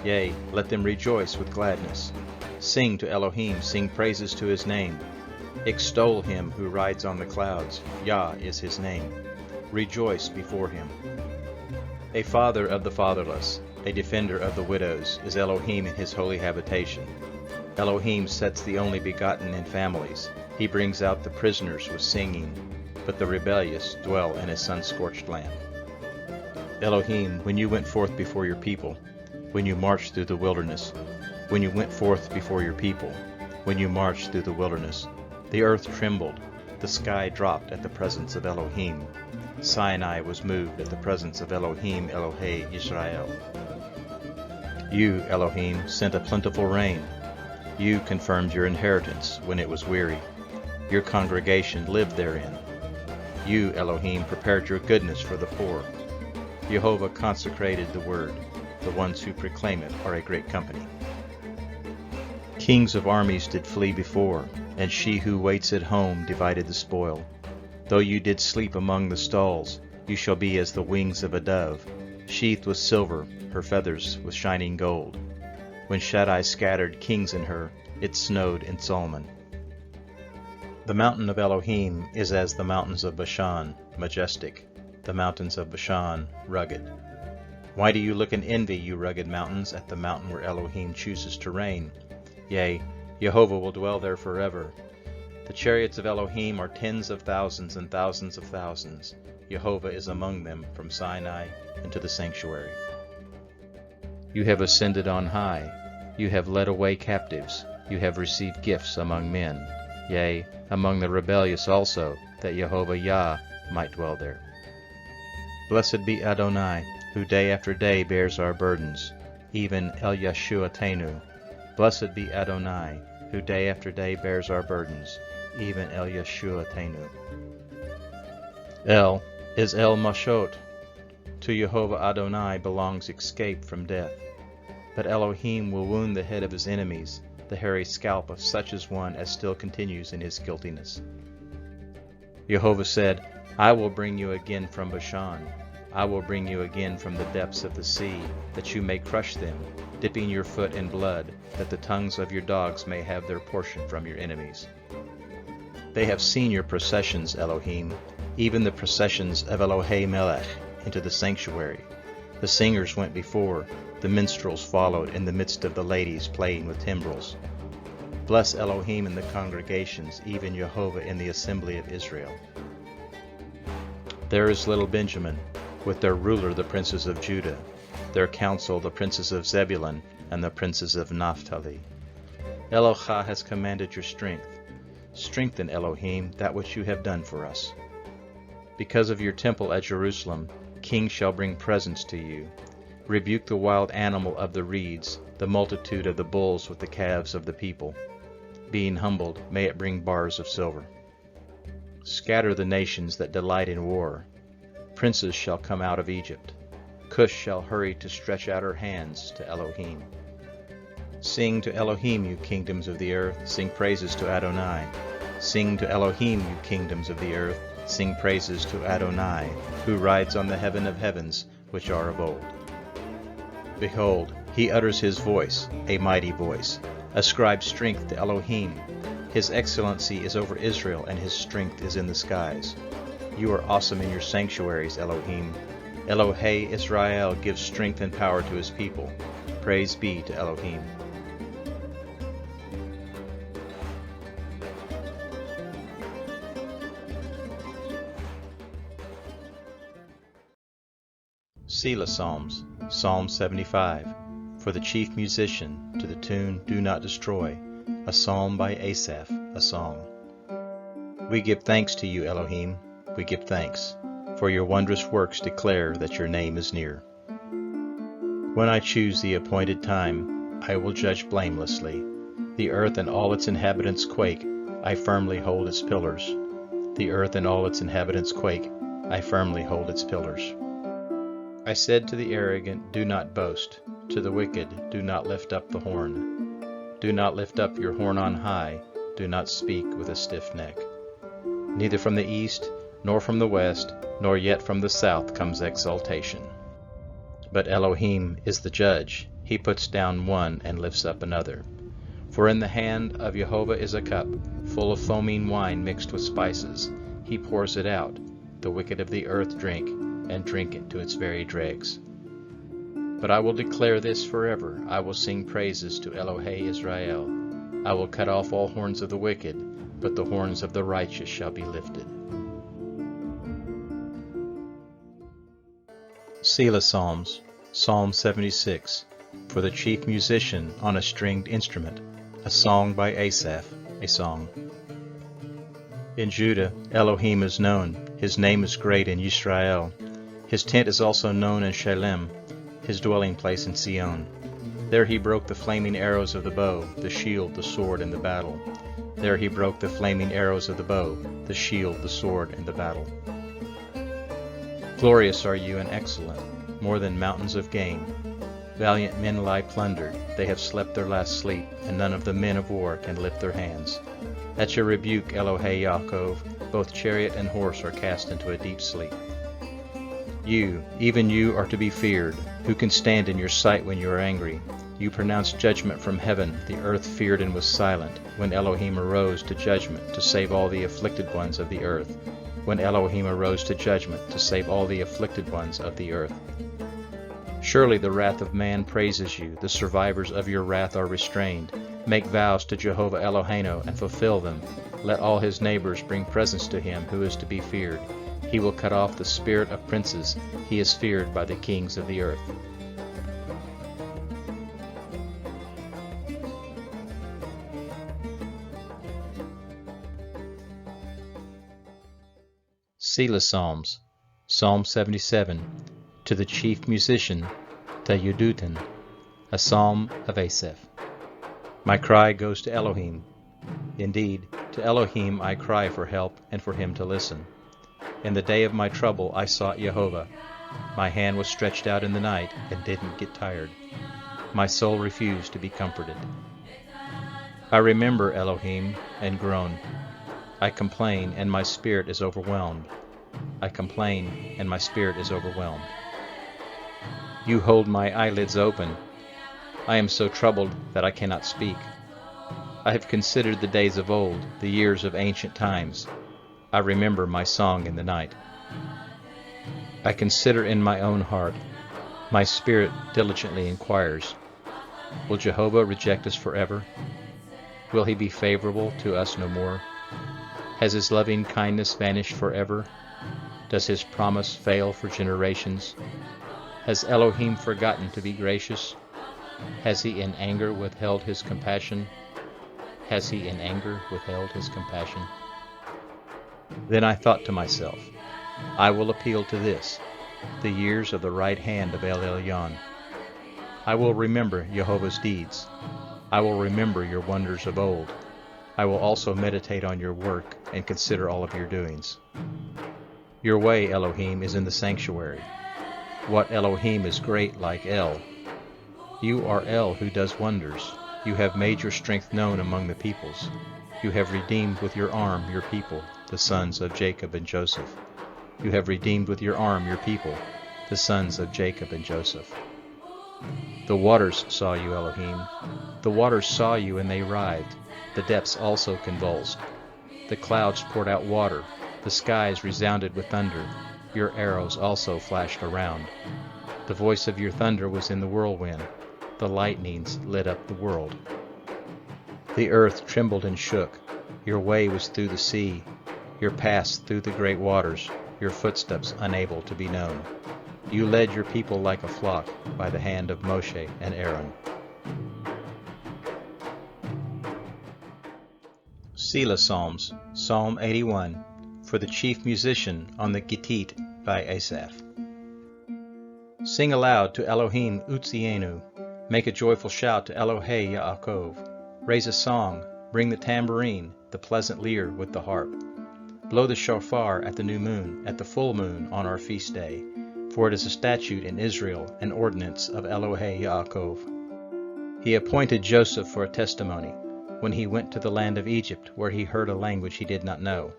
Yea, let them rejoice with gladness. Sing to Elohim, sing praises to his name. Extol him who rides on the clouds. Yah is his name. Rejoice before him. A father of the fatherless, a defender of the widows, is Elohim in his holy habitation. Elohim sets the only begotten in families. He brings out the prisoners with singing, but the rebellious dwell in a sun-scorched land. Elohim, when you went forth before your people, when you marched through the wilderness, when you went forth before your people, when you marched through the wilderness, the earth trembled, the sky dropped at the presence of Elohim. Sinai was moved at the presence of Elohim Elohei Israel. You, Elohim, sent a plentiful rain. You confirmed your inheritance when it was weary. Your congregation lived therein. You, Elohim, prepared your goodness for the poor. Jehovah consecrated the word. The ones who proclaim it are a great company. Kings of armies did flee before, and she who waits at home divided the spoil. Though you did sleep among the stalls, you shall be as the wings of a dove, sheathed with silver, her feathers with shining gold. When Shaddai scattered kings in her, it snowed in Salmon. The mountain of Elohim is as the mountains of Bashan, majestic, the mountains of Bashan, rugged. Why do you look in envy, you rugged mountains, at the mountain where Elohim chooses to reign? Yea, Jehovah will dwell there forever. The chariots of Elohim are tens of thousands and thousands of thousands. Jehovah is among them from Sinai into the sanctuary. You have ascended on high. You have led away captives. You have received gifts among men. Yea, among the rebellious also, that Jehovah Yah might dwell there. Blessed be Adonai, who day after day bears our burdens, even El Yeshuatenu. Blessed be Adonai, who day after day bears our burdens, even El Yeshuatenu. El is El Mashot. To Jehovah Adonai belongs escape from death. But Elohim will wound the head of his enemies, the hairy scalp of such as one as still continues in his guiltiness. Jehovah said, I will bring you again from Bashan. I will bring you again from the depths of the sea, that you may crush them, dipping your foot in blood, that the tongues of your dogs may have their portion from your enemies. They have seen your processions, Elohim, even the processions of Elohei Melech, into the sanctuary. The singers went before, the minstrels followed in the midst of the ladies playing with timbrels. Bless Elohim in the congregations, even Jehovah in the assembly of Israel. There is little Benjamin, with their ruler the princes of Judah, their council the princes of Zebulun and the princes of Naphtali. Elohah has commanded your strength. Strengthen, Elohim, that which you have done for us. Because of your temple at Jerusalem, kings shall bring presents to you. Rebuke the wild animal of the reeds, the multitude of the bulls with the calves of the people. Being humbled, may it bring bars of silver. Scatter the nations that delight in war. Princes shall come out of Egypt. Cush shall hurry to stretch out her hands to Elohim. Sing to Elohim, you kingdoms of the earth, sing praises to Adonai. Sing to Elohim, you kingdoms of the earth, sing praises to Adonai, who rides on the heaven of heavens, which are of old. Behold, he utters his voice, a mighty voice. Ascribe strength to Elohim. His excellency is over Israel, and his strength is in the skies. You are awesome in your sanctuaries, Elohim. Elohei Israel gives strength and power to his people. Praise be to Elohim. Selah Psalms, Psalm 75, for the chief musician, to the tune Do Not Destroy, a psalm by Asaph, a song. We give thanks to you, Elohim, we give thanks, for your wondrous works declare that your name is near. When I choose the appointed time, I will judge blamelessly. The earth and all its inhabitants quake, I firmly hold its pillars. The earth and all its inhabitants quake, I firmly hold its pillars. I said to the arrogant, do not boast. To the wicked, do not lift up the horn. Do not lift up your horn on high. Do not speak with a stiff neck. Neither from the east, nor from the west, nor yet from the south comes exaltation. But Elohim is the judge. He puts down one and lifts up another. For in the hand of Jehovah is a cup, full of foaming wine mixed with spices. He pours it out. The wicked of the earth drink, and drink it to its very dregs. But I will declare this forever. I will sing praises to Elohei Israel. I will cut off all horns of the wicked, but the horns of the righteous shall be lifted. Selah Psalms, Psalm 76, for the chief musician on a stringed instrument, a song by Asaph, a song. In Judah, Elohim is known. His name is great in Yisrael. His tent is also known in Shalem, his dwelling place in Sion. There he broke the flaming arrows of the bow, the shield, the sword, and the battle. There he broke the flaming arrows of the bow, the shield, the sword, and the battle. Glorious are you and excellent, more than mountains of game. Valiant men lie plundered, they have slept their last sleep, and none of the men of war can lift their hands. At your rebuke, Elohei Yaakov, both chariot and horse are cast into a deep sleep. You, even you, are to be feared. Who can stand in your sight when you are angry? You pronounced judgment from heaven. The earth feared and was silent, when Elohim arose to judgment to save all the afflicted ones of the earth. When Elohim arose to judgment to save all the afflicted ones of the earth. Surely the wrath of man praises you. The survivors of your wrath are restrained. Make vows to Jehovah Eloheinu and fulfill them. Let all his neighbors bring presents to him who is to be feared. He will cut off the spirit of princes. He is feared by the kings of the earth. Selah Psalms, Psalm 77, to the chief musician, to Yedutun, a psalm of Asaph. My cry goes to Elohim. Indeed, to Elohim I cry for help and for him to listen. In the day of my trouble I sought Jehovah. My hand was stretched out in the night and didn't get tired. My soul refused to be comforted. I remember Elohim and groan. I complain and my spirit is overwhelmed. I complain and my spirit is overwhelmed. You hold my eyelids open. I am so troubled that I cannot speak. I have considered the days of old, the years of ancient times. I remember my song in the night. I consider in my own heart. My spirit diligently inquires. Will Jehovah reject us forever? Will he be favorable to us no more? Has his loving kindness vanished forever? Does his promise fail for generations? Has Elohim forgotten to be gracious? Has he in anger withheld his compassion? Has he in anger withheld his compassion? Then I thought to myself, I will appeal to this, the years of the right hand of El Elyon. I will remember Jehovah's deeds. I will remember your wonders of old. I will also meditate on your work and consider all of your doings. Your way, Elohim, is in the sanctuary. What Elohim is great like El? You are El who does wonders. You have made your strength known among the peoples. You have redeemed with your arm your people, the sons of Jacob and Joseph. You have redeemed with your arm your people, the sons of Jacob and Joseph. The waters saw you, Elohim. The waters saw you and they writhed. The depths also convulsed. The clouds poured out water. The skies resounded with thunder. Your arrows also flashed around. The voice of your thunder was in the whirlwind. The lightnings lit up the world. The earth trembled and shook. Your way was through the sea. Your paths through the great waters. Your footsteps unable to be known. You led your people like a flock by the hand of Moshe and Aaron. Selah Psalms, Psalm 81, for the chief musician on the Gittit by Asaph. Sing aloud to Elohim Utzienu. Make a joyful shout to Elohei Yaakov. Raise a song, bring the tambourine, the pleasant lyre with the harp. Blow the shofar at the new moon, at the full moon on our feast day, for it is a statute in Israel, an ordinance of Elohei Yaakov. He appointed Joseph for a testimony, when he went to the land of Egypt, where he heard a language he did not know.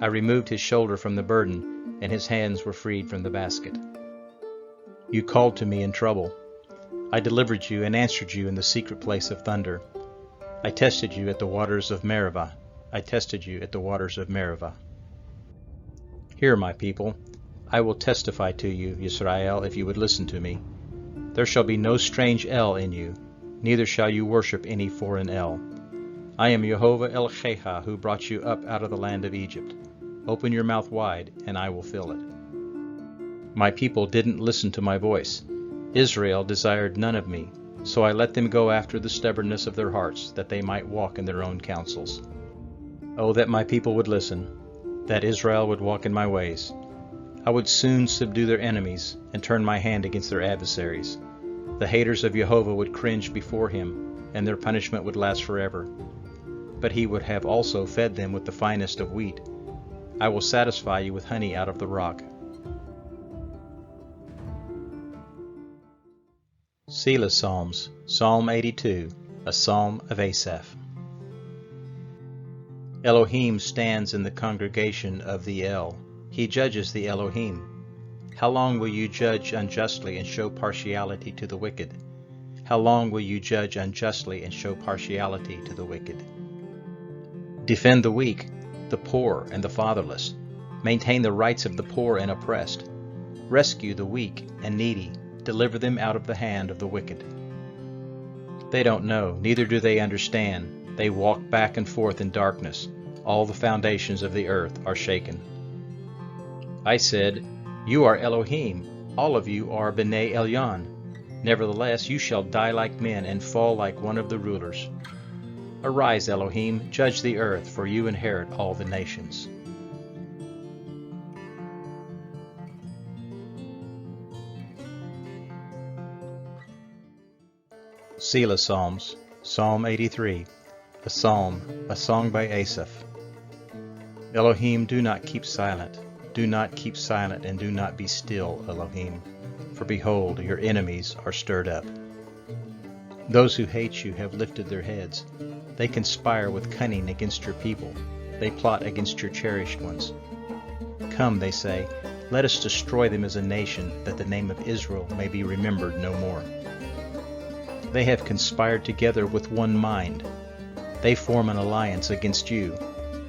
I removed his shoulder from the burden, and his hands were freed from the basket. You called to me in trouble. I delivered you and answered you in the secret place of thunder. I tested you at the waters of Meribah. I tested you at the waters of Meribah. Hear, my people. I will testify to you, Yisrael, if you would listen to me. There shall be no strange El in you, neither shall you worship any foreign El. I am Jehovah El-Cheha, who brought you up out of the land of Egypt. Open your mouth wide, and I will fill it. My people didn't listen to my voice. Israel desired none of me, so I let them go after the stubbornness of their hearts, that they might walk in their own counsels. Oh, that my people would listen, that Israel would walk in my ways. I would soon subdue their enemies and turn my hand against their adversaries. The haters of Jehovah would cringe before him, and their punishment would last forever. But he would have also fed them with the finest of wheat. I will satisfy you with honey out of the rock. Selah Psalms, Psalm 82, a psalm of Asaph. Elohim stands in the congregation of the El. He judges the Elohim. How long will you judge unjustly and show partiality to the wicked? How long will you judge unjustly and show partiality to the wicked? Defend the weak, the poor, and the fatherless. Maintain the rights of the poor and oppressed. Rescue the weak and needy. Deliver them out of the hand of the wicked. They don't know, neither do they understand. They walk back and forth in darkness. All the foundations of the earth are shaken. I said, You are Elohim. All of you are B'nai Elyon. Nevertheless, you shall die like men and fall like one of the rulers. Arise, Elohim, judge the earth, for you inherit all the nations. Selah Psalms, Psalm 83, a psalm, a song by Asaph. Elohim, do not keep silent. Do not keep silent, and do not be still, Elohim. For behold, your enemies are stirred up. Those who hate you have lifted their heads. They conspire with cunning against your people. They plot against your cherished ones. Come, they say, let us destroy them as a nation, that the name of Israel may be remembered no more. They have conspired together with one mind. They form an alliance against you,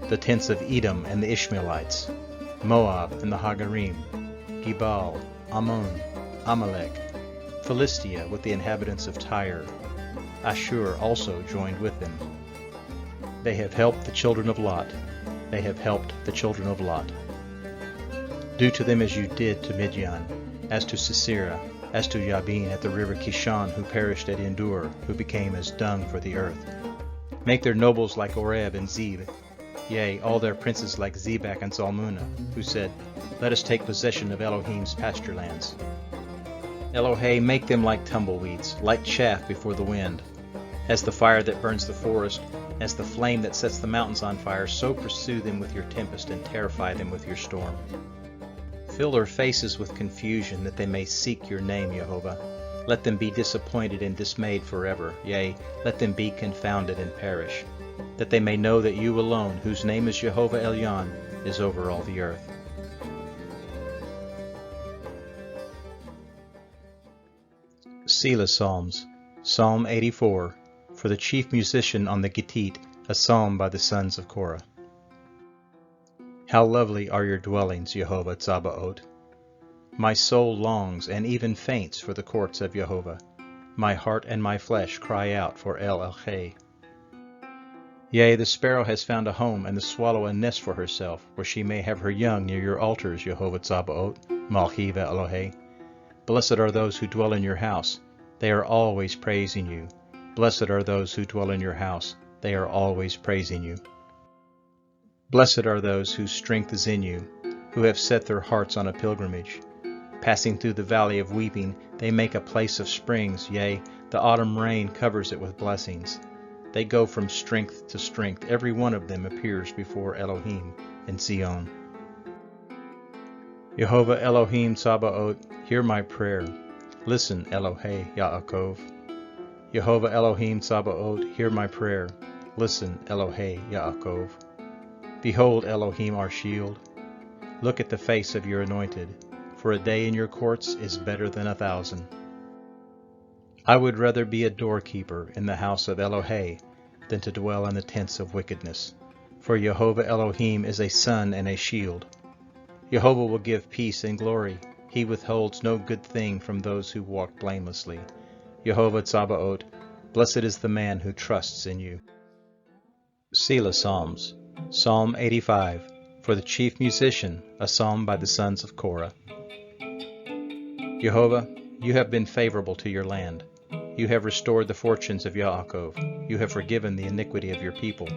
the tents of Edom and the Ishmaelites, Moab and the Hagarim, Gebal, Ammon, Amalek, Philistia with the inhabitants of Tyre. Ashur also joined with them. They have helped the children of Lot. They have helped the children of Lot. Do to them as you did to Midian, as to Sisera, as to Yabin at the river Kishon, who perished at Endur, who became as dung for the earth. Make their nobles like Oreb and Zeb, yea, all their princes like Zebach and Zalmunna, who said, Let us take possession of Elohim's pasture lands. Elohe, make them like tumbleweeds, like chaff before the wind. As the fire that burns the forest, as the flame that sets the mountains on fire, so pursue them with your tempest and terrify them with your storm. Fill their faces with confusion, that they may seek your name, Jehovah. Let them be disappointed and dismayed forever, yea, let them be confounded and perish, that they may know that you alone, whose name is Jehovah Elyon, is over all the earth. Selah Psalms, Psalm 84, for the chief musician on the Gittit, a psalm by the sons of Korah. How lovely are your dwellings, Jehovah Tsabaoth! My soul longs and even faints for the courts of Jehovah. My heart and my flesh cry out for El-Elchei. Yea, the sparrow has found a home, and the swallow a nest for herself, where she may have her young near your altars, Jehovah Tsabaoth, Malchi ve'Elohei. Blessed are those who dwell in your house. They are always praising you. Blessed are those who dwell in your house. They are always praising you. Blessed are those whose strength is in you, who have set their hearts on a pilgrimage. Passing through the valley of weeping, they make a place of springs, yea, the autumn rain covers it with blessings. They go from strength to strength, every one of them appears before Elohim in Zion. Jehovah Elohim Tsabaoth, hear my prayer. Listen, Elohei Yaakov. Jehovah Elohim Tsabaoth, hear my prayer. Listen, Elohei Yaakov. Behold, Elohim, our shield. Look at the face of your anointed, for a day in your courts is better than 1,000. I would rather be a doorkeeper in the house of Elohei than to dwell in the tents of wickedness. For Jehovah Elohim is a sun and a shield. Jehovah will give peace and glory. He withholds no good thing from those who walk blamelessly. Jehovah Tsabaoth, blessed is the man who trusts in you. Selah Psalms, Psalm 85, for the chief musician, a psalm by the sons of Korah. Jehovah, you have been favorable to your land. You have restored the fortunes of Yaakov. You have forgiven the iniquity of your people.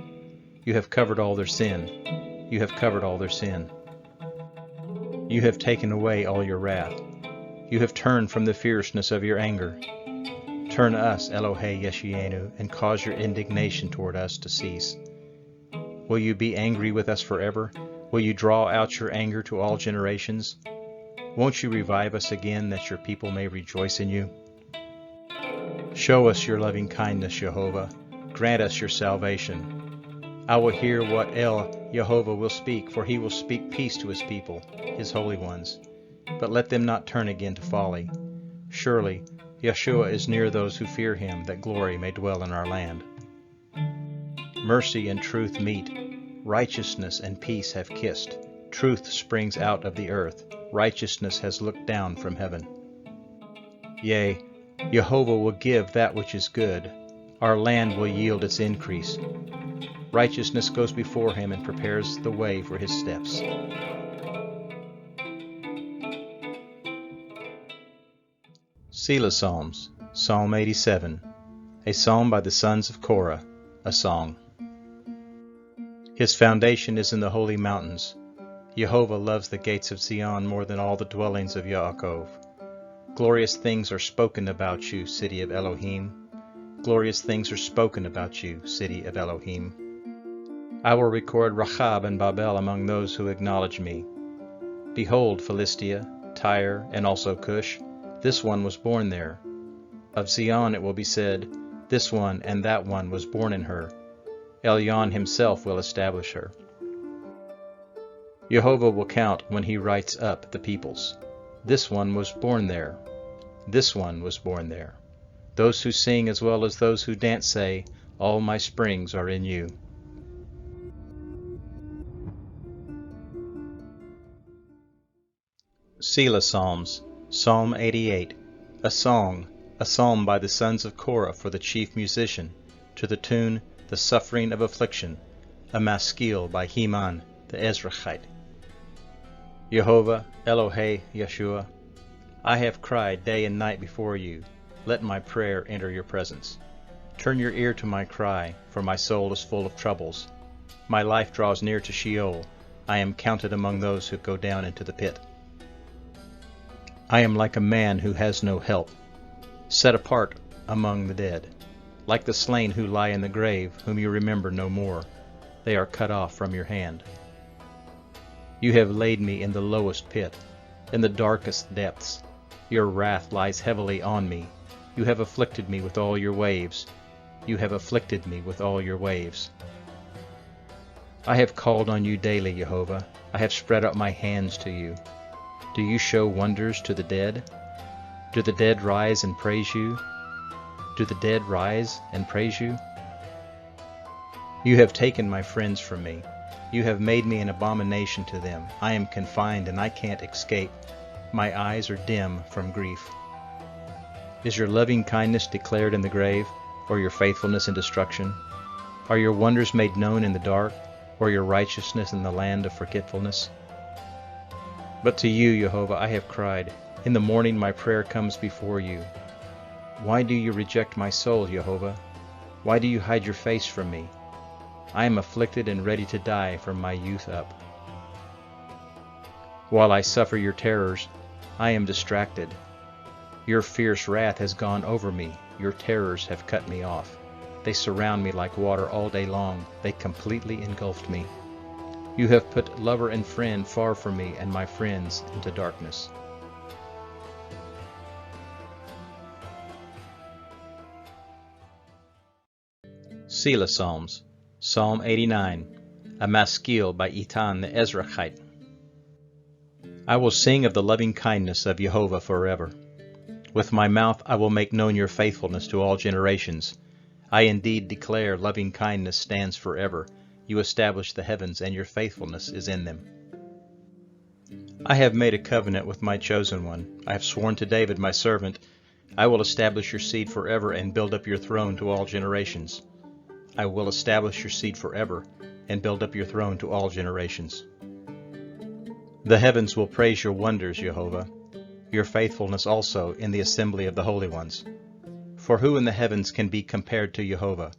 You have covered all their sin. You have covered all their sin. You have taken away all your wrath. You have turned from the fierceness of your anger. Turn us, Elohei Yeshienu, and cause your indignation toward us to cease. Will you be angry with us forever? Will you draw out your anger to all generations? Won't you revive us again, that your people may rejoice in you? Show us your loving kindness, Jehovah. Grant us your salvation. I will hear what Jehovah will speak, for he will speak peace to his people, his holy ones. But let them not turn again to folly. Surely, Yeshua is near those who fear him, that glory may dwell in our land. Mercy and truth meet. Righteousness and peace have kissed. Truth springs out of the earth. Righteousness has looked down from heaven. Yea, Jehovah will give that which is good. Our land will yield its increase. Righteousness goes before him and prepares the way for his steps. Selah Psalms, Psalm 87, a psalm by the sons of Korah, a song. His foundation is in the holy mountains. Jehovah loves the gates of Zion more than all the dwellings of Yaakov. Glorious things are spoken about you, city of Elohim. Glorious things are spoken about you, city of Elohim. I will record Rahab and Babel among those who acknowledge me. Behold, Philistia, Tyre, and also Cush, this one was born there. Of Zion it will be said, this one and that one was born in her. Elyon himself will establish her. Jehovah will count when he writes up the peoples. This one was born there. This one was born there. Those who sing as well as those who dance say, all my springs are in you. Selah Psalms, Psalm 88, a song, a psalm by the sons of Korah for the chief musician, to the tune, The Suffering of Affliction, a maskil by Heman the Ezrachite. Jehovah, Elohei, Yeshua, I have cried day and night before you. Let my prayer enter your presence. Turn your ear to my cry, for my soul is full of troubles. My life draws near to Sheol. I am counted among those who go down into the pit. I am like a man who has no help, set apart among the dead, like the slain who lie in the grave, whom you remember no more. They are cut off from your hand. You have laid me in the lowest pit, in the darkest depths. Your wrath lies heavily on me. You have afflicted me with all your waves. You have afflicted me with all your waves. I have called on you daily, Jehovah. I have spread out my hands to you. Do you show wonders to the dead? Do the dead rise and praise you? Do the dead rise and praise you? You have taken my friends from me. You have made me an abomination to them. I am confined and I can't escape. My eyes are dim from grief. Is your loving kindness declared in the grave, or your faithfulness in destruction? Are your wonders made known in the dark, or your righteousness in the land of forgetfulness? But to you, Jehovah, I have cried. In the morning my prayer comes before you. Why do you reject my soul, Jehovah? Why do you hide your face from me? I am afflicted and ready to die from my youth up. While I suffer your terrors, I am distracted. Your fierce wrath has gone over me. Your terrors have cut me off. They surround me like water all day long. They completely engulfed me. You have put lover and friend far from me, and my friends into darkness. Selah Psalms, Psalm 89, a maskil by Etan the Ezrachite. I will sing of the loving kindness of Jehovah forever. With my mouth I will make known your faithfulness to all generations. I indeed declare loving kindness stands forever. You establish the heavens, and your faithfulness is in them. I have made a covenant with my chosen one. I have sworn to David my servant, I will establish your seed forever and build up your throne to all generations. I will establish your seed forever and build up your throne to all generations. The heavens will praise your wonders, Jehovah, your faithfulness also in the assembly of the holy ones. For who in the heavens can be compared to Jehovah?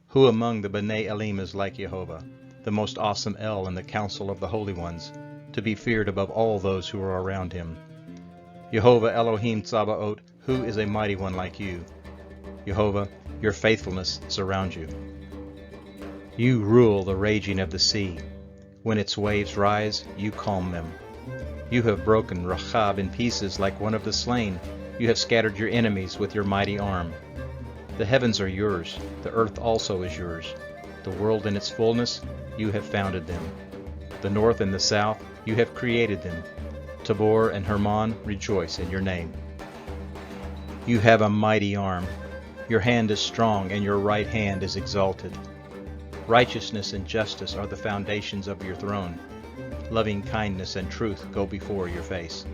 Who among the B'nai Elim is like Jehovah, the most awesome El in the council of the holy ones, to be feared above all those who are around him? Jehovah Elohim Tsabaoth, who is a mighty one like you? Jehovah, your faithfulness surrounds you. You rule the raging of the sea. When its waves rise, you calm them. You have broken Rahab in pieces like one of the slain. You have scattered your enemies with your mighty arm. The heavens are yours, the earth also is yours. The world and its fullness, you have founded them. The north and the south, you have created them. Tabor and Hermon rejoice in your name. You have a mighty arm. Your hand is strong, and your right hand is exalted. Righteousness and justice are the foundations of your throne. Loving kindness and truth go before your face.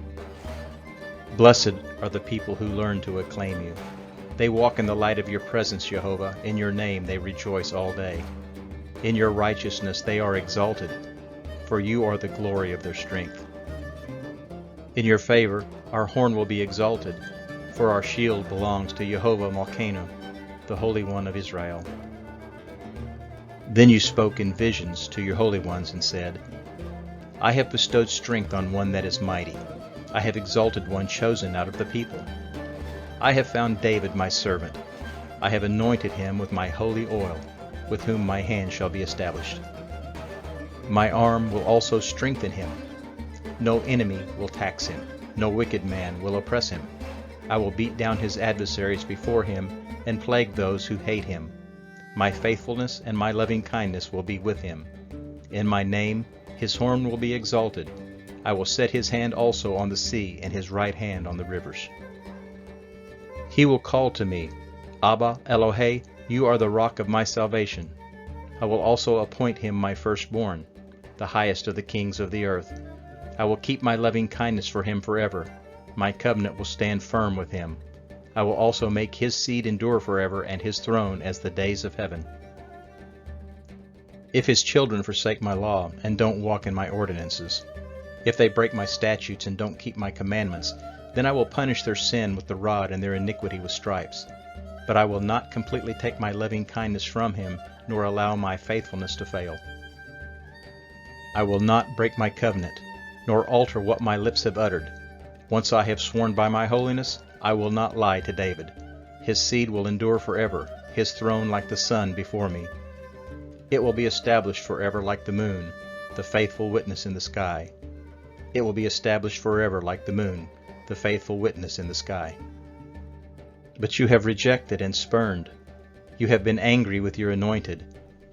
Blessed are the people who learn to acclaim you. They walk in the light of your presence, Jehovah. In your name they rejoice all day. In your righteousness they are exalted, for you are the glory of their strength. In your favor our horn will be exalted, for our shield belongs to Jehovah Malkenu, the Holy One of Israel. Then you spoke in visions to your holy ones and said, I have bestowed strength on one that is mighty. I have exalted one chosen out of the people. I have found David my servant. I have anointed him with my holy oil, with whom my hand shall be established. My arm will also strengthen him. No enemy will tax him. No wicked man will oppress him. I will beat down his adversaries before him and plague those who hate him. My faithfulness and my loving kindness will be with him. In my name his horn will be exalted. I will set his hand also on the sea and his right hand on the rivers. He will call to me, Abba, Elohe, you are the rock of my salvation. I will also appoint him my firstborn, the highest of the kings of the earth. I will keep my loving kindness for him forever. My covenant will stand firm with him. I will also make his seed endure forever, and his throne as the days of heaven. If his children forsake my law and don't walk in my ordinances, if they break my statutes and don't keep my commandments, then I will punish their sin with the rod and their iniquity with stripes. But I will not completely take my loving kindness from him, nor allow my faithfulness to fail. I will not break my covenant, nor alter what my lips have uttered. Once I have sworn by my holiness, I will not lie to David. His seed will endure forever, his throne like the sun before me. It will be established forever like the moon, the faithful witness in the sky. It will be established forever like the moon, the faithful witness in the sky. But you have rejected and spurned. You have been angry with your anointed.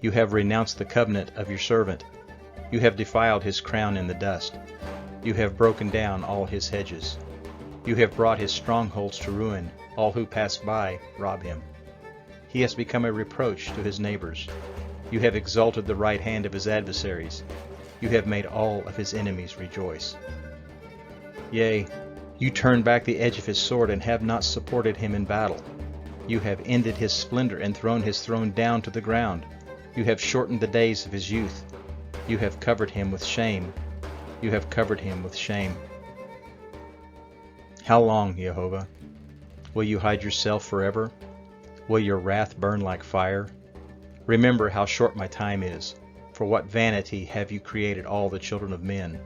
You have renounced the covenant of your servant. You have defiled his crown in the dust. You have broken down all his hedges. You have brought his strongholds to ruin. All who pass by rob him. He has become a reproach to his neighbors. You have exalted the right hand of his adversaries. You have made all of his enemies rejoice. Yea, you turned back the edge of his sword and have not supported him in battle. You have ended his splendor and thrown his throne down to the ground. You have shortened the days of his youth. You have covered him with shame. You have covered him with shame. How long, Jehovah? Will you hide yourself forever? Will your wrath burn like fire? Remember how short my time is. For what vanity have you created all the children of men?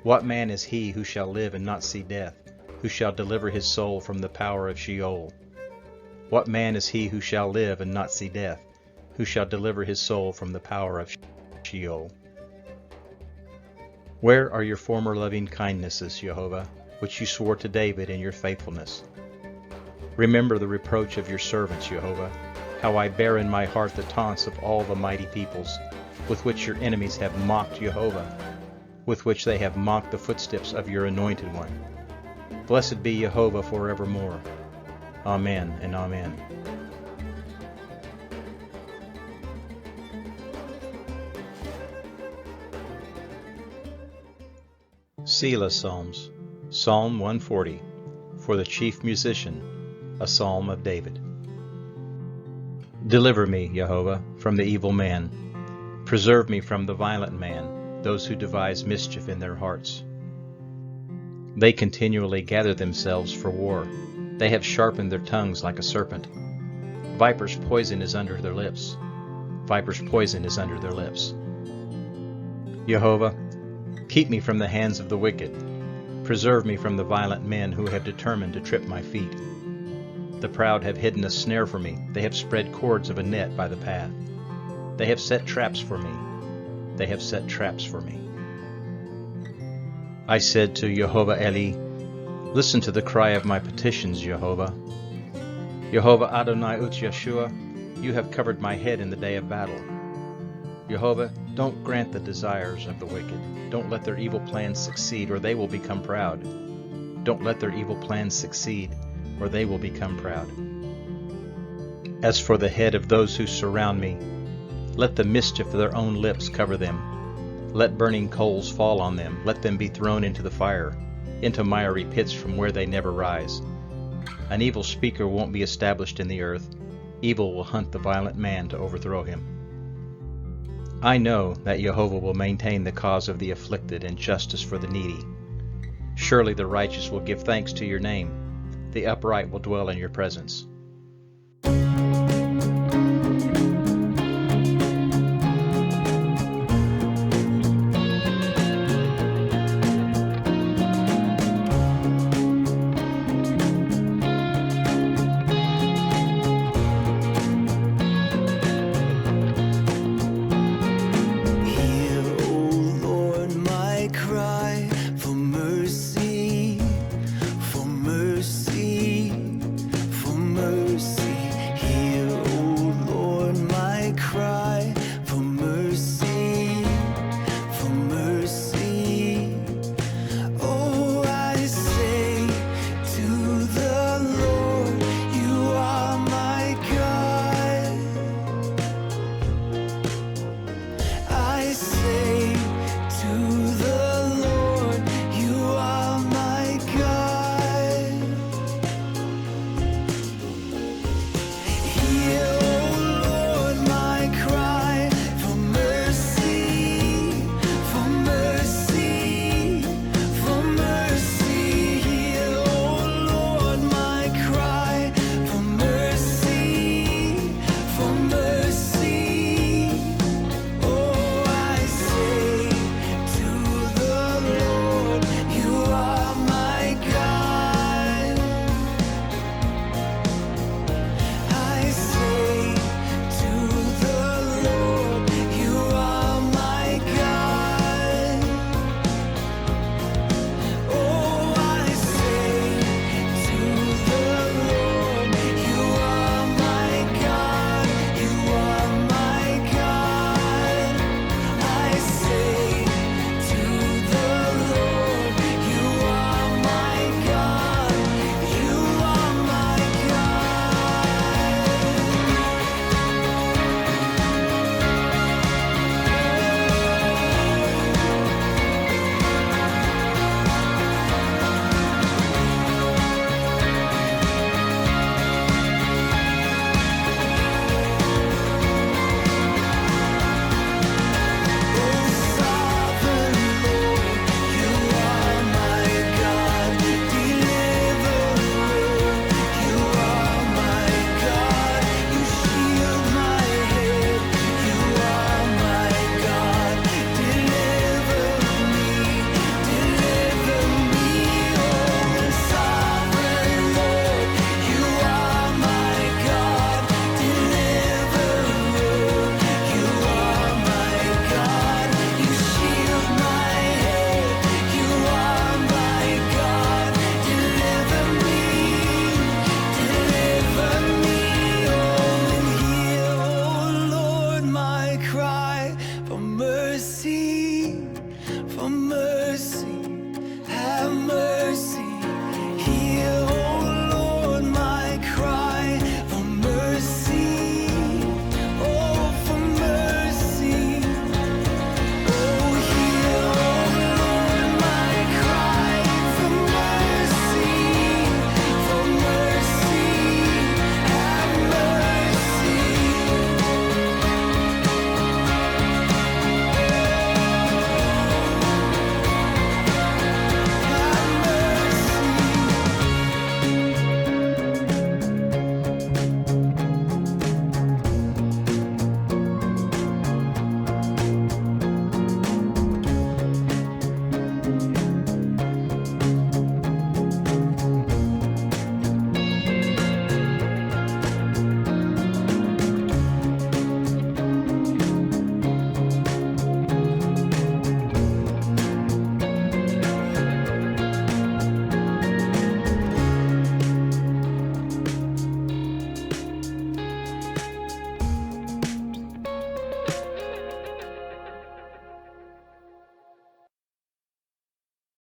What man is he who shall live and not see death, who shall deliver his soul from the power of Sheol? What man is he who shall live and not see death, who shall deliver his soul from the power of Sheol? Where are your former loving kindnesses, Jehovah, which you swore to David in your faithfulness? Remember the reproach of your servants, Jehovah, how I bear in my heart the taunts of all the mighty peoples, with which your enemies have mocked Jehovah, with which they have mocked the footsteps of your anointed one. Blessed be Jehovah forevermore. Amen and amen. Selah Psalms, Psalm 140, for the chief musician, a psalm of David. Deliver me, Jehovah, from the evil man. Preserve me from the violent man, those who devise mischief in their hearts. They continually gather themselves for war. They have sharpened their tongues like a serpent. Viper's poison is under their lips. Viper's poison is under their lips. Jehovah, keep me from the hands of the wicked. Preserve me from the violent men who have determined to trip my feet. The proud have hidden a snare for me. They have spread cords of a net by the path. They have set traps for me. They have set traps for me. I said to Jehovah Eli, listen to the cry of my petitions, Jehovah. Jehovah Adonai Ut Yeshua, you have covered my head in the day of battle. Jehovah, don't grant the desires of the wicked. Don't let their evil plans succeed, or they will become proud. Don't let their evil plans succeed, or they will become proud. As for the head of those who surround me, let the mischief of their own lips cover them. Let burning coals fall on them. Let them be thrown into the fire, into miry pits from where they never rise. An evil speaker won't be established in the earth. Evil will hunt the violent man to overthrow him. I know that Jehovah will maintain the cause of the afflicted and justice for the needy. Surely the righteous will give thanks to your name. The upright will dwell in your presence. For mercy, see.